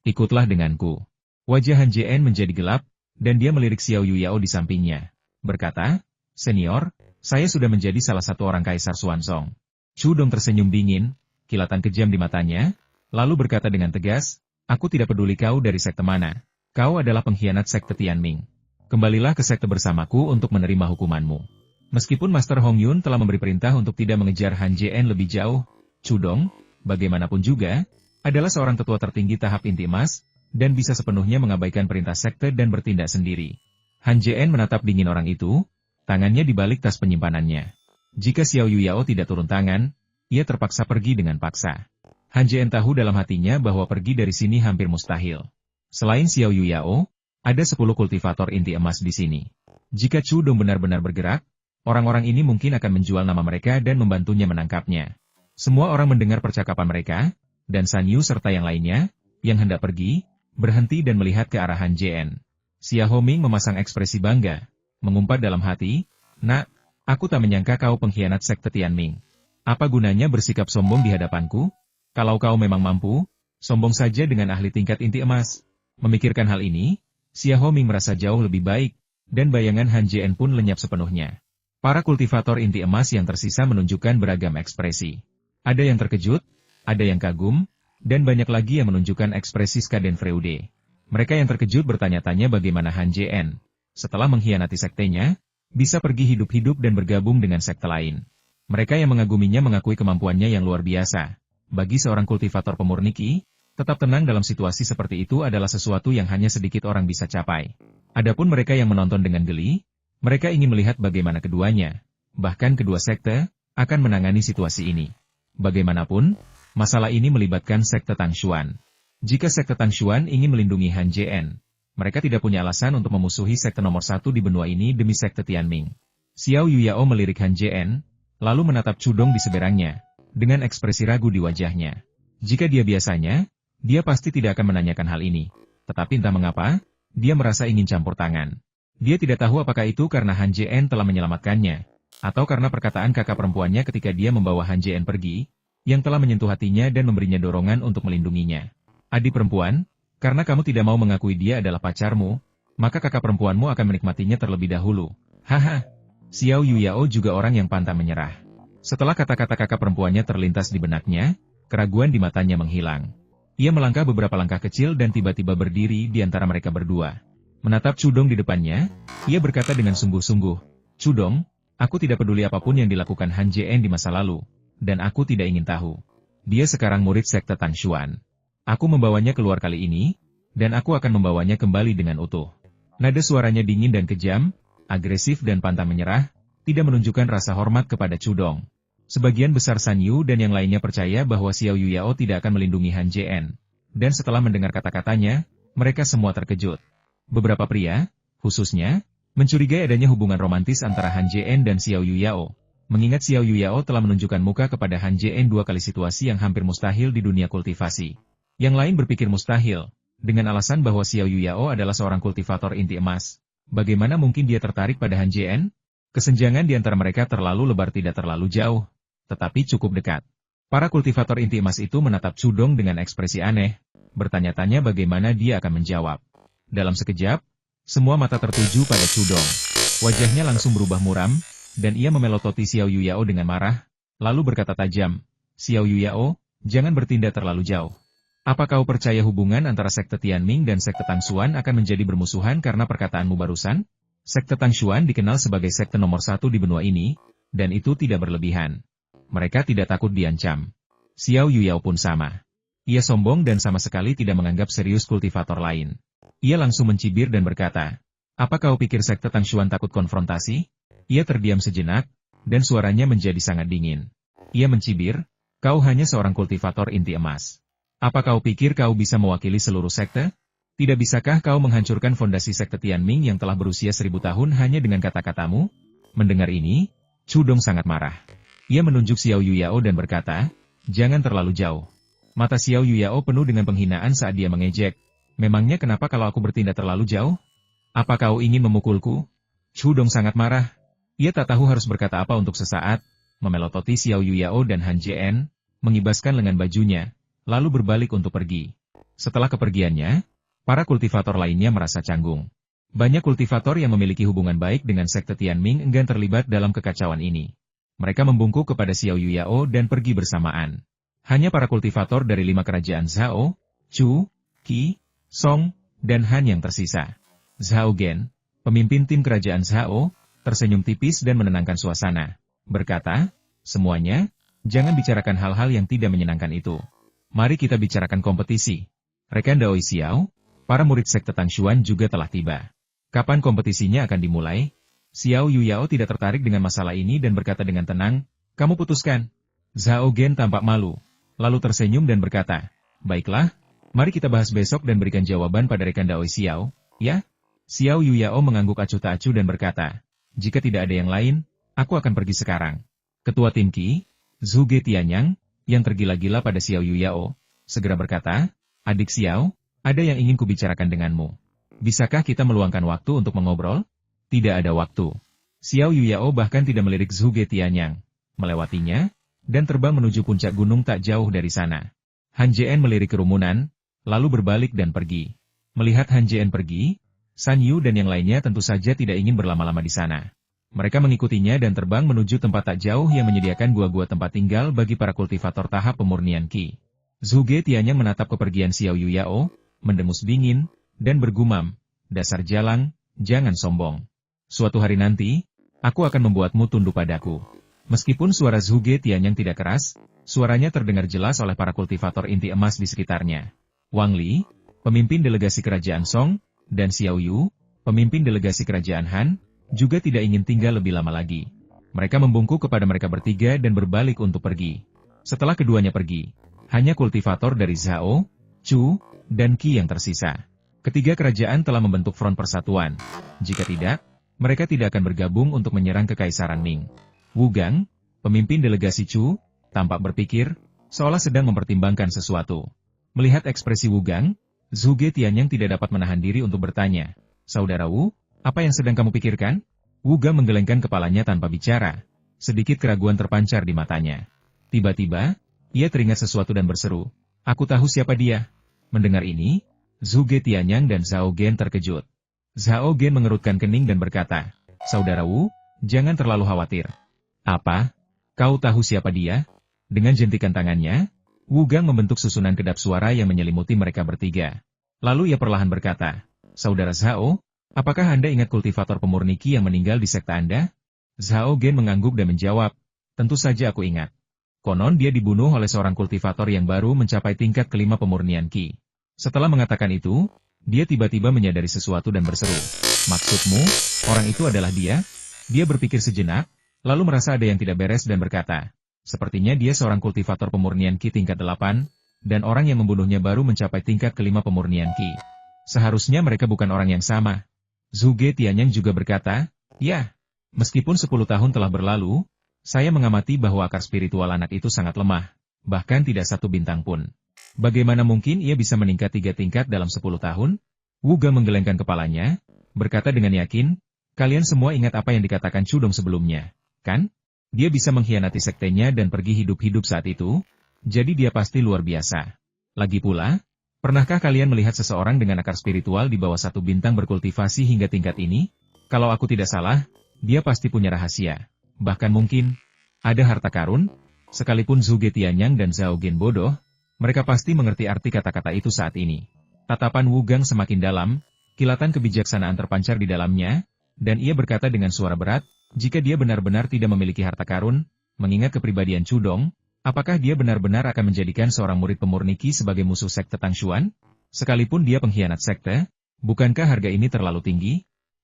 Ikutlah denganku." Wajah Han Jien menjadi gelap, dan dia melirik Xiao Yuyao di sampingnya. Berkata, "Senior, saya sudah menjadi salah satu orang Kaisar Xuanzong." Chu Dong tersenyum dingin, kilatan kejam di matanya, lalu berkata dengan tegas, "Aku tidak peduli kau dari sekte mana. Kau adalah pengkhianat Sekte Tianming. Kembalilah ke sekte bersamaku untuk menerima hukumanmu." Meskipun Master Hong Yun telah memberi perintah untuk tidak mengejar Han Jien lebih jauh, Chu Dong, bagaimanapun juga, adalah seorang tetua tertinggi tahap inti emas, dan bisa sepenuhnya mengabaikan perintah sekte dan bertindak sendiri. Han Jien menatap dingin orang itu, tangannya di balik tas penyimpanannya. Jika Xiao Yuyao tidak turun tangan, ia terpaksa pergi dengan paksa. Han Jien tahu dalam hatinya bahwa pergi dari sini hampir mustahil. Selain Xiao Yuyao, ada 10 kultivator inti emas di sini. Jika Chu Dong benar-benar bergerak, orang-orang ini mungkin akan menjual nama mereka dan membantunya menangkapnya. Semua orang mendengar percakapan mereka, dan San Yu serta yang lainnya, yang hendak pergi, berhenti dan melihat ke arah Han Jien. Xia Homing memasang ekspresi bangga, mengumpat dalam hati, "Nak, aku tak menyangka kau pengkhianat sekte Tianming. Apa gunanya bersikap sombong di hadapanku? Kalau kau memang mampu, sombong saja dengan ahli tingkat inti emas." Memikirkan hal ini, Xia Homing merasa jauh lebih baik, dan bayangan Han Jien pun lenyap sepenuhnya. Para kultivator inti emas yang tersisa menunjukkan beragam ekspresi. Ada yang terkejut, ada yang kagum, dan banyak lagi yang menunjukkan ekspresi Schadenfreude. Mereka yang terkejut bertanya-tanya bagaimana Han Jien, setelah mengkhianati sektenya, bisa pergi hidup-hidup dan bergabung dengan sekte lain. Mereka yang mengaguminya mengakui kemampuannya yang luar biasa. Bagi seorang kultivator pemurni Qi, tetap tenang dalam situasi seperti itu adalah sesuatu yang hanya sedikit orang bisa capai. Adapun mereka yang menonton dengan geli, mereka ingin melihat bagaimana keduanya, bahkan kedua sekte, akan menangani situasi ini. Bagaimanapun, masalah ini melibatkan sekte Tangshuan. Jika sekte Tangshuan ingin melindungi Han Jien, mereka tidak punya alasan untuk memusuhi sekte nomor satu di benua ini demi sekte Tianming. Xiao Yuyao melirik Han Jien, lalu menatap Cudong di seberangnya, dengan ekspresi ragu di wajahnya. Jika dia biasanya, dia pasti tidak akan menanyakan hal ini. Tetapi entah mengapa, dia merasa ingin campur tangan. Dia tidak tahu apakah itu karena Han Jien telah menyelamatkannya, atau karena perkataan kakak perempuannya ketika dia membawa Han Jien pergi, yang telah menyentuh hatinya dan memberinya dorongan untuk melindunginya. Adik perempuan, karena kamu tidak mau mengakui dia adalah pacarmu, maka kakak perempuanmu akan menikmatinya terlebih dahulu. Haha. Xiao Yuyao juga orang yang pantang menyerah. Setelah kata-kata kakak perempuannya terlintas di benaknya, keraguan di matanya menghilang. Ia melangkah beberapa langkah kecil dan tiba-tiba berdiri di antara mereka berdua. Menatap Cudong di depannya, ia berkata dengan sungguh-sungguh, "Cudong, aku tidak peduli apapun yang dilakukan Han Jien di masa lalu, dan aku tidak ingin tahu. Dia sekarang murid sekte Tangshuan. Aku membawanya keluar kali ini, dan aku akan membawanya kembali dengan utuh." Nada suaranya dingin dan kejam, agresif dan pantang menyerah, tidak menunjukkan rasa hormat kepada Cudong. Sebagian besar San Yu dan yang lainnya percaya bahwa Xiao Yuyao tidak akan melindungi Han Jien. Dan setelah mendengar kata-katanya, mereka semua terkejut. Beberapa pria, khususnya, mencurigai adanya hubungan romantis antara Han Jien dan Xiao Yuyao. Mengingat Xiao Yuyao telah menunjukkan muka kepada Han Jien dua kali, situasi yang hampir mustahil di dunia kultivasi. Yang lain berpikir mustahil, dengan alasan bahwa Xiao Yuyao adalah seorang kultivator inti emas. Bagaimana mungkin dia tertarik pada Han Jien? Kesenjangan di antara mereka terlalu lebar, tidak terlalu jauh, tetapi cukup dekat. Para kultivator inti emas itu menatap Cudong dengan ekspresi aneh, bertanya-tanya bagaimana dia akan menjawab. Dalam sekejap, semua mata tertuju pada Cudong. Wajahnya langsung berubah muram, dan ia memelototi Xiao Yuyao dengan marah, lalu berkata tajam, "Xiao Yuyao, jangan bertindak terlalu jauh. Apa kau percaya hubungan antara sekte Tianming dan sekte Tangshuan akan menjadi bermusuhan karena perkataanmu barusan? Sekte Tangshuan dikenal sebagai sekte nomor satu di benua ini, dan itu tidak berlebihan. Mereka tidak takut diancam." Xiao Yuyao pun sama. Ia sombong dan sama sekali tidak menganggap serius kultivator lain. Ia langsung mencibir dan berkata, "Apa kau pikir sekte Tangshuan takut konfrontasi?" Ia terdiam sejenak, dan suaranya menjadi sangat dingin. Ia mencibir, "Kau hanya seorang kultivator inti emas. Apa kau pikir kau bisa mewakili seluruh sekte? Tidak bisakah kau menghancurkan fondasi sekte Tianming yang telah berusia 1000 tahun hanya dengan kata-katamu?" Mendengar ini, Cudong sangat marah. Ia menunjuk Xiao Yuyao dan berkata, "Jangan terlalu jauh." Mata Xiao Yuyao penuh dengan penghinaan saat dia mengejek. "Memangnya kenapa kalau aku bertindak terlalu jauh? Apa kau ingin memukulku?" Cudong sangat marah. Ia tak tahu harus berkata apa untuk sesaat, memelototi Xiao Yuyao dan Han Jien, mengibaskan lengan bajunya, lalu berbalik untuk pergi. Setelah kepergiannya, para kultivator lainnya merasa canggung. Banyak kultivator yang memiliki hubungan baik dengan sekte Tianming enggan terlibat dalam kekacauan ini. Mereka membungkuk kepada Xiao Yuyao dan pergi bersamaan. Hanya para kultivator dari 5 kerajaan Zhao, Chu, Qi, Song, dan Han yang tersisa. Zhao Gen, pemimpin tim kerajaan Zhao, tersenyum tipis dan menenangkan suasana. Berkata, "Semuanya, jangan bicarakan hal-hal yang tidak menyenangkan itu. Mari kita bicarakan kompetisi. Rekan Daoi Xiao, para murid sekte Tangshuan juga telah tiba. Kapan kompetisinya akan dimulai?" Xiao Yuyao tidak tertarik dengan masalah ini dan berkata dengan tenang, "Kamu putuskan." Zhao Gen tampak malu, lalu tersenyum dan berkata, "Baiklah, mari kita bahas besok dan berikan jawaban pada rekan Daoi Xiao, ya?" Xiao Yuyao mengangguk acuh tak acuh dan berkata, "Jika tidak ada yang lain, aku akan pergi sekarang." Ketua tim Qi, Zhuge Tianyang, yang tergila-gila pada Xiao Yuyao, segera berkata, "Adik Xiao, ada yang ingin kubicarakan denganmu. Bisakah kita meluangkan waktu untuk mengobrol?" "Tidak ada waktu." Xiao Yuyao bahkan tidak melirik Zhuge Tianyang, melewatinya, dan terbang menuju puncak gunung tak jauh dari sana. Han Jian melirik kerumunan, lalu berbalik dan pergi. Melihat Han Jian pergi, San Yu dan yang lainnya tentu saja tidak ingin berlama-lama di sana. Mereka mengikutinya dan terbang menuju tempat tak jauh yang menyediakan gua-gua tempat tinggal bagi para kultivator tahap pemurnian Qi. Zhuge Tianyang menatap kepergian Xiao Yuyao, mendengus dingin, dan bergumam, "Dasar jalang, jangan sombong. Suatu hari nanti, aku akan membuatmu tunduk padaku." Meskipun suara Zhuge Tianyang tidak keras, suaranya terdengar jelas oleh para kultivator inti emas di sekitarnya. Wang Li, pemimpin delegasi kerajaan Song, dan Xiao Yu, pemimpin delegasi kerajaan Han, juga tidak ingin tinggal lebih lama lagi. Mereka membungkuk kepada mereka bertiga dan berbalik untuk pergi. Setelah keduanya pergi, hanya kultivator dari Zhao, Chu, dan Qi yang tersisa. Ketiga kerajaan telah membentuk front persatuan. Jika tidak, mereka tidak akan bergabung untuk menyerang Kekaisaran Ming. Wu Gang, pemimpin delegasi Chu, tampak berpikir, seolah sedang mempertimbangkan sesuatu. Melihat ekspresi Wu Gang, Zhuge Tianyang tidak dapat menahan diri untuk bertanya, "Saudara Wu, apa yang sedang kamu pikirkan?" Wu Gang menggelengkan kepalanya tanpa bicara. Sedikit keraguan terpancar di matanya. Tiba-tiba, ia teringat sesuatu dan berseru, "Aku tahu siapa dia." Mendengar ini, Zhuge Tianyang dan Zhao Gen terkejut. Zhao Gen mengerutkan kening dan berkata, "Saudara Wu, jangan terlalu khawatir." "Apa? Kau tahu siapa dia?" Dengan jentikan tangannya, Wu Gang membentuk susunan kedap suara yang menyelimuti mereka bertiga. Lalu ia perlahan berkata, "Saudara Zhao, apakah Anda ingat kultivator pemurni Qi yang meninggal di sekte Anda?" Zhao Gen mengangguk dan menjawab, "Tentu saja aku ingat. Konon dia dibunuh oleh seorang kultivator yang baru mencapai tingkat kelima pemurnian Qi." Setelah mengatakan itu, dia tiba-tiba menyadari sesuatu dan berseru, "Maksudmu, orang itu adalah dia?" Dia berpikir sejenak, lalu merasa ada yang tidak beres dan berkata, "Sepertinya dia seorang kultivator pemurnian Qi tingkat 8, dan orang yang membunuhnya baru mencapai tingkat kelima pemurnian Qi. Seharusnya mereka bukan orang yang sama." Zhuge Tianyang juga berkata, "Ya, meskipun 10 tahun telah berlalu, saya mengamati bahwa akar spiritual anak itu sangat lemah, bahkan tidak satu bintang pun. Bagaimana mungkin ia bisa meningkat 3 tingkat dalam 10 tahun?" Wu Gang menggelengkan kepalanya, berkata dengan yakin, "Kalian semua ingat apa yang dikatakan Chudong sebelumnya, kan? Dia bisa mengkhianati sektenya dan pergi hidup-hidup saat itu, jadi dia pasti luar biasa. Lagi pula, pernahkah kalian melihat seseorang dengan akar spiritual di bawah 1 bintang berkultivasi hingga tingkat ini? Kalau aku tidak salah, dia pasti punya rahasia. Bahkan mungkin, ada harta karun." Sekalipun Zhuge Tianyang dan Zhao Gen bodoh, mereka pasti mengerti arti kata-kata itu saat ini. Tatapan Wu Gang semakin dalam, kilatan kebijaksanaan terpancar di dalamnya, dan ia berkata dengan suara berat, "Jika dia benar-benar tidak memiliki harta karun, mengingat kepribadian Chudong, apakah dia benar-benar akan menjadikan seorang murid pemurni Qi sebagai musuh sekte Tangshuan? Sekalipun dia pengkhianat sekte, bukankah harga ini terlalu tinggi?"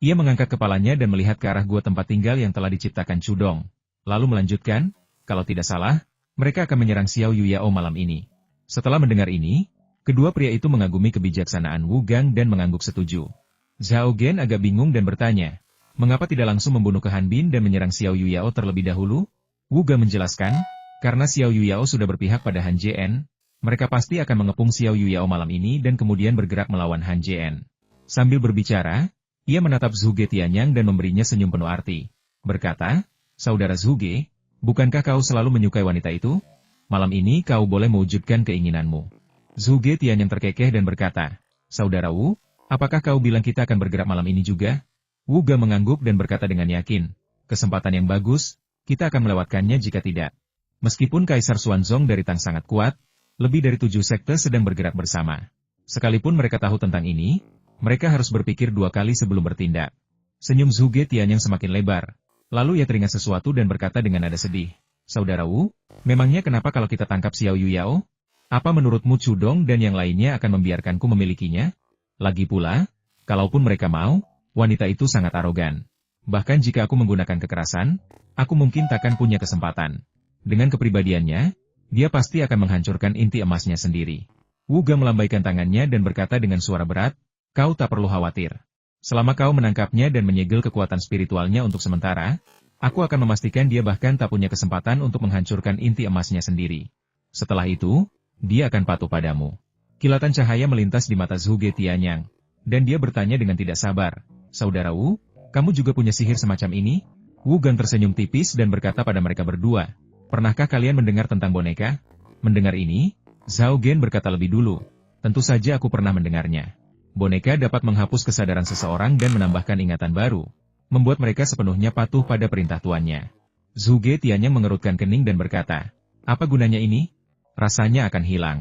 Ia mengangkat kepalanya dan melihat ke arah gua tempat tinggal yang telah diciptakan Chudong. Lalu melanjutkan, "Kalau tidak salah, mereka akan menyerang Xiao Yuyao malam ini." Setelah mendengar ini, kedua pria itu mengagumi kebijaksanaan Wu Gang dan mengangguk setuju. Zhao Gen agak bingung dan bertanya, "Mengapa tidak langsung membunuh ke Han Bin dan menyerang Xiao Yuyao terlebih dahulu?" Wu Gang menjelaskan, "Karena Xiao Yuyao sudah berpihak pada Han Jian, mereka pasti akan mengepung Xiao Yuyao malam ini dan kemudian bergerak melawan Han Jian." Sambil berbicara, ia menatap Zhuge Tianyang dan memberinya senyum penuh arti. Berkata, "Saudara Zhuge, bukankah kau selalu menyukai wanita itu? Malam ini kau boleh mewujudkan keinginanmu." Zhuge Tianyang terkekeh dan berkata, "Saudara Wu, apakah kau bilang kita akan bergerak malam ini juga?" Wu Gang mengangguk dan berkata dengan yakin, "Kesempatan yang bagus, kita akan melewatkannya jika tidak." Meskipun Kaisar Xuanzong dari Tang sangat kuat, lebih dari 7 sekte sedang bergerak bersama. Sekalipun mereka tahu tentang ini, mereka harus berpikir 2 kali sebelum bertindak. Senyum Zhuge Tianyang semakin lebar. Lalu ia teringat sesuatu dan berkata dengan nada sedih, "Saudara Wu, memangnya kenapa kalau kita tangkap Xiao Yuyao? Apa menurutmu Chudong dan yang lainnya akan membiarkanku memilikinya? Lagi pula, kalaupun mereka mau, wanita itu sangat arogan. Bahkan jika aku menggunakan kekerasan, aku mungkin takkan punya kesempatan. Dengan kepribadiannya, dia pasti akan menghancurkan inti emasnya sendiri." Wu Gang melambaikan tangannya dan berkata dengan suara berat, "Kau tak perlu khawatir. Selama kau menangkapnya dan menyegel kekuatan spiritualnya untuk sementara, aku akan memastikan dia bahkan tak punya kesempatan untuk menghancurkan inti emasnya sendiri. Setelah itu, dia akan patuh padamu. Kilatan cahaya melintas di mata Zhuge Tianyang, dan dia bertanya dengan tidak sabar, "Saudara Wu, kamu juga punya sihir semacam ini?" Wu Gang tersenyum tipis dan berkata pada mereka berdua, "Pernahkah kalian mendengar tentang boneka?" Mendengar ini, Zhao Gen berkata lebih dulu, "Tentu saja aku pernah mendengarnya. Boneka dapat menghapus kesadaran seseorang dan menambahkan ingatan baru, membuat mereka sepenuhnya patuh pada perintah tuannya." Zhuge Tianyang mengerutkan kening dan berkata, "Apa gunanya ini? Rasanya akan hilang."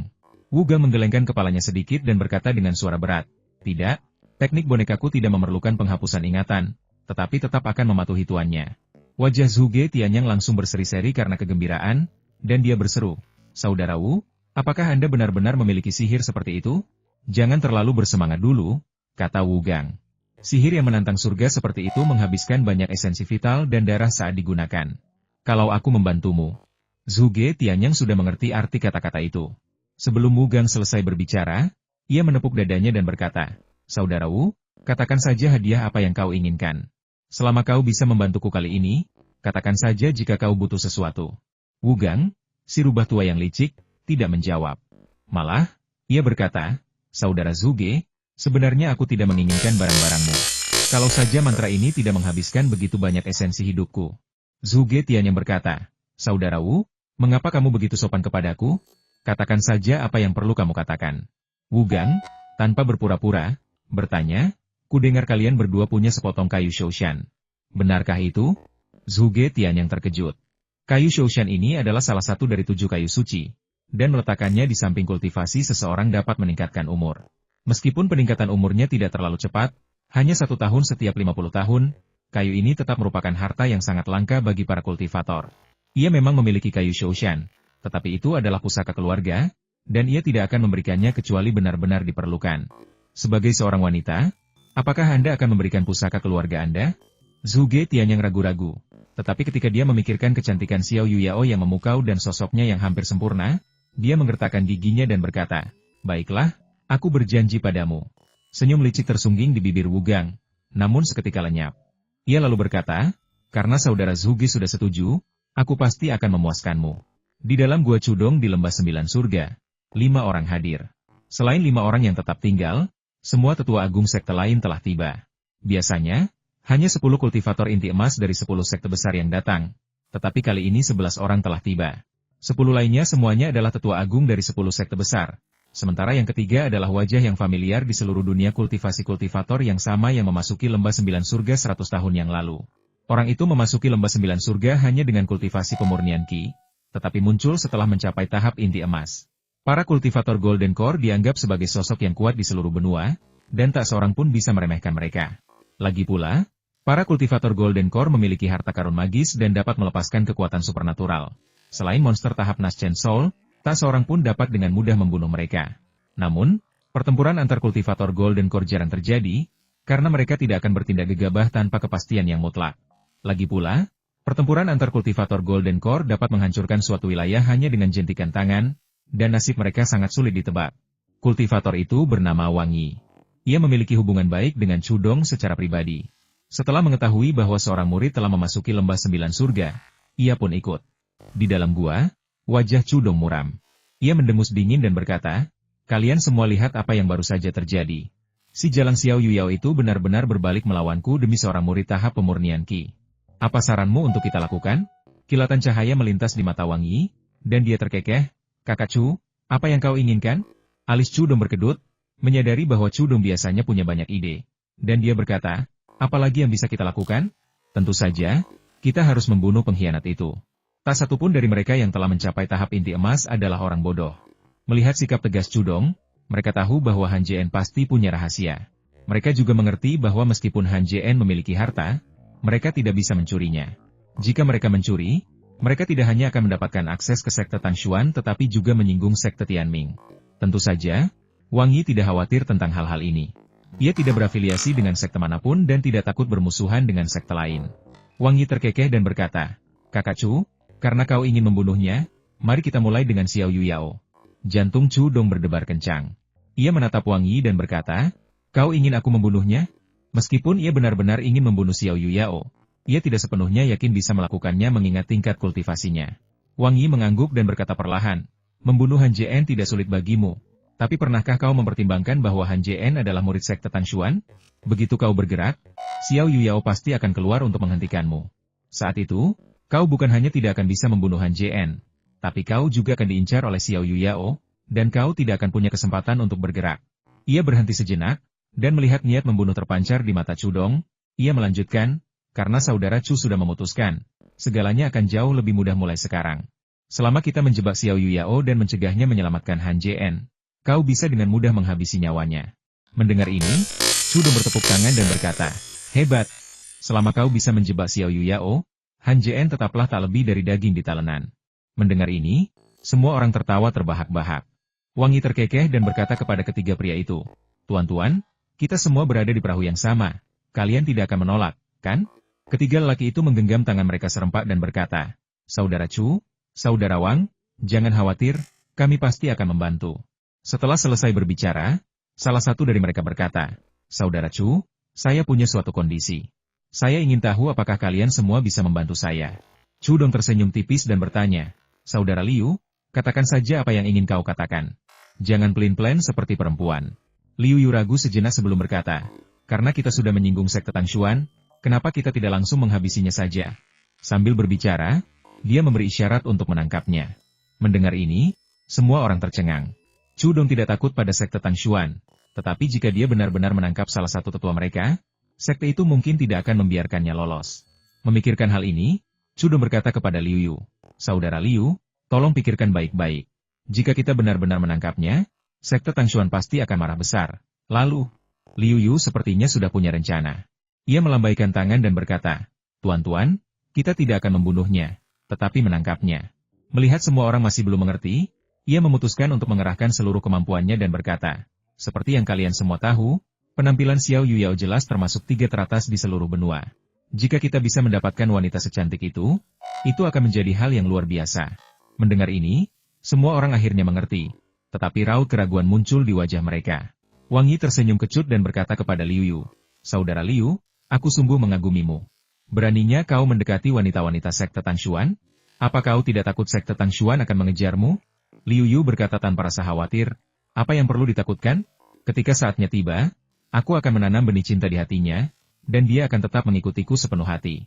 Wu Gang menggelengkan kepalanya sedikit dan berkata dengan suara berat, "Tidak, teknik bonekaku tidak memerlukan penghapusan ingatan, tetapi tetap akan mematuhi tuannya." Wajah Zhuge Tianyang langsung berseri-seri karena kegembiraan, dan dia berseru, "Saudara Wu, apakah Anda benar-benar memiliki sihir seperti itu?" "Jangan terlalu bersemangat dulu," kata Wu Gang. "Sihir yang menantang surga seperti itu menghabiskan banyak esensi vital dan darah saat digunakan. Kalau aku membantumu." Zhuge Tianyang sudah mengerti arti kata-kata itu. Sebelum Wu Gang selesai berbicara, ia menepuk dadanya dan berkata, "Saudara Wu, katakan saja hadiah apa yang kau inginkan. Selama kau bisa membantuku kali ini, katakan saja jika kau butuh sesuatu." Wu Gang, si rubah tua yang licik, tidak menjawab. Malah, ia berkata, "Saudara Zhuge, sebenarnya aku tidak menginginkan barang-barangmu. Kalau saja mantra ini tidak menghabiskan begitu banyak esensi hidupku." Zhuge Tianyang berkata, "Saudara Wu, mengapa kamu begitu sopan kepadaku? Katakan saja apa yang perlu kamu katakan." Wu Gang, tanpa berpura-pura, bertanya, "Kudengar kalian berdua punya sepotong kayu Shoushan. Benarkah itu?" Zhuge Tianyang terkejut. Kayu Shoushan ini adalah salah satu dari 7 kayu suci, dan meletakkannya di samping kultivasi seseorang dapat meningkatkan umur. Meskipun peningkatan umurnya tidak terlalu cepat, hanya 1 tahun setiap 50 tahun, kayu ini tetap merupakan harta yang sangat langka bagi para kultivator. Ia memang memiliki kayu Shoushan, tetapi itu adalah pusaka keluarga, dan ia tidak akan memberikannya kecuali benar-benar diperlukan. Sebagai seorang wanita, apakah Anda akan memberikan pusaka keluarga Anda? Zhuge Tianyang ragu-ragu, tetapi ketika dia memikirkan kecantikan Xiao Yuyao yang memukau dan sosoknya yang hampir sempurna, dia menggertakkan giginya dan berkata, "Baiklah, aku berjanji padamu." Senyum licik tersungging di bibir Wu Gang, namun seketika lenyap. Ia lalu berkata, "Karena saudara Zhuge sudah setuju, aku pasti akan memuaskanmu." Di dalam Gua Cudong di Lembah 9 Surga, 5 orang hadir. Selain 5 orang yang tetap tinggal, semua tetua agung sekte lain telah tiba. Biasanya, hanya 10 kultivator inti emas dari 10 sekte besar yang datang, tetapi kali ini 11 orang telah tiba. 10 lainnya semuanya adalah tetua agung dari 10 sekte besar, sementara yang ketiga adalah wajah yang familiar di seluruh dunia kultivasi kultivator yang sama yang memasuki Lembah 9 Surga 100 tahun yang lalu. Orang itu memasuki Lembah 9 Surga hanya dengan kultivasi pemurnian Qi, tetapi muncul setelah mencapai tahap inti emas. Para kultivator Golden Core dianggap sebagai sosok yang kuat di seluruh benua, dan tak seorang pun bisa meremehkan mereka. Lagi pula, para kultivator Golden Core memiliki harta karun magis dan dapat melepaskan kekuatan supernatural. Selain monster tahap Naschen Soul, tak seorang pun dapat dengan mudah membunuh mereka. Namun, pertempuran antar kultivator Golden Core jarang terjadi, karena mereka tidak akan bertindak gegabah tanpa kepastian yang mutlak. Lagi pula, pertempuran antar kultivator Golden Core dapat menghancurkan suatu wilayah hanya dengan jentikan tangan, dan nasib mereka sangat sulit ditebak. Kultivator itu bernama Wang Yi. Ia memiliki hubungan baik dengan Cudong secara pribadi. Setelah mengetahui bahwa seorang murid telah memasuki Lembah 9 Surga, ia pun ikut. Di dalam gua, wajah Cudong muram. Ia mendengus dingin dan berkata, "Kalian semua lihat apa yang baru saja terjadi. Si Jalang Xiao Yuyao itu benar-benar berbalik melawanku demi seorang murid tahap pemurnian Qi. Apa saranmu untuk kita lakukan?" Kilatan cahaya melintas di mata Wang Yi, dan dia terkekeh, "Kakak Chu, apa yang kau inginkan?" Alis Cudong berkedut, menyadari bahwa Cudong biasanya punya banyak ide. Dan dia berkata, "Apalagi yang bisa kita lakukan? Tentu saja, kita harus membunuh pengkhianat itu." Tak satupun dari mereka yang telah mencapai tahap inti emas adalah orang bodoh. Melihat sikap tegas Cudong, mereka tahu bahwa Han Jien pasti punya rahasia. Mereka juga mengerti bahwa meskipun Han Jien memiliki harta, mereka tidak bisa mencurinya. Jika mereka mencuri, mereka tidak hanya akan mendapatkan akses ke sekte Tangshuan tetapi juga menyinggung sekte Tianming. Tentu saja, Wang Yi tidak khawatir tentang hal-hal ini. Ia tidak berafiliasi dengan sekte manapun dan tidak takut bermusuhan dengan sekte lain. Wang Yi terkekeh dan berkata, "Kakak Chu, karena kau ingin membunuhnya, mari kita mulai dengan Xiao Yuyao." Jantung Cudong berdebar kencang. Ia menatap Wang Yi dan berkata, "Kau ingin aku membunuhnya?" Meskipun ia benar-benar ingin membunuh Xiao Yuyao, ia tidak sepenuhnya yakin bisa melakukannya mengingat tingkat kultivasinya. Wang Yi mengangguk dan berkata perlahan, Membunuh Han Jian tidak sulit bagimu. Tapi pernahkah kau mempertimbangkan bahwa Han Jian adalah murid sekte Tangshuan? Begitu kau bergerak, Xiao Yuyao pasti akan keluar untuk menghentikanmu. Saat itu, kau bukan hanya tidak akan bisa membunuh Han Jian, tapi kau juga akan diincar oleh Xiao Yuyao, dan kau tidak akan punya kesempatan untuk bergerak. Ia berhenti sejenak, dan melihat niat membunuh terpancar di mata Chudong. Ia melanjutkan, karena saudara Chu sudah memutuskan, segalanya akan jauh lebih mudah mulai sekarang. Selama kita menjebak Xiao Yuyao dan mencegahnya menyelamatkan Han Jian, kau bisa dengan mudah menghabisi nyawanya. Mendengar ini, Chudong bertepuk tangan dan berkata, hebat. Selama kau bisa menjebak Xiao Yuyao, Han Jian tetaplah tak lebih dari daging di talenan. Mendengar ini, semua orang tertawa terbahak-bahak. Wang Yi terkekeh dan berkata kepada ketiga pria itu, tuan-tuan, kita semua berada di perahu yang sama. Kalian tidak akan menolak, kan? Ketiga lelaki itu menggenggam tangan mereka serempak dan berkata, saudara Chu, saudara Wang, jangan khawatir, kami pasti akan membantu. Setelah selesai berbicara, salah satu dari mereka berkata, saudara Chu, saya punya suatu kondisi. Saya ingin tahu apakah kalian semua bisa membantu saya. Chudong tersenyum tipis dan bertanya, saudara Liu, katakan saja apa yang ingin kau katakan. Jangan pelin-pelan seperti perempuan. Liu Yu ragu sejenak sebelum berkata, karena kita sudah menyinggung sekte Tangshuan, kenapa kita tidak langsung menghabisinya saja? Sambil berbicara, dia memberi isyarat untuk menangkapnya. Mendengar ini, semua orang tercengang. Chudong tidak takut pada sekte Tangshuan, tetapi jika dia benar-benar menangkap salah satu tetua mereka, sekte itu mungkin tidak akan membiarkannya lolos. Memikirkan hal ini, Chudong berkata kepada Liu Yu, saudara Liu, tolong pikirkan baik-baik. Jika kita benar-benar menangkapnya, sekte Tangshuan pasti akan marah besar. Lalu, Liu Yu sepertinya sudah punya rencana. Ia melambaikan tangan dan berkata, tuan-tuan, kita tidak akan membunuhnya, tetapi menangkapnya. Melihat semua orang masih belum mengerti, ia memutuskan untuk mengerahkan seluruh kemampuannya dan berkata, seperti yang kalian semua tahu, penampilan Xiao Yuyao jelas termasuk 3 teratas di seluruh benua. Jika kita bisa mendapatkan wanita secantik itu akan menjadi hal yang luar biasa. Mendengar ini, semua orang akhirnya mengerti, tetapi raut keraguan muncul di wajah mereka. Wang Yi tersenyum kecut dan berkata kepada Liu Yu, saudara Liu, aku sungguh mengagumimu. Beraninya kau mendekati wanita-wanita sekte Tangshuan? Apa kau tidak takut sekte Tangshuan akan mengejarmu? Liu Yu berkata tanpa rasa khawatir, apa yang perlu ditakutkan? Ketika saatnya tiba, aku akan menanam benih cinta di hatinya, dan dia akan tetap mengikutiku sepenuh hati.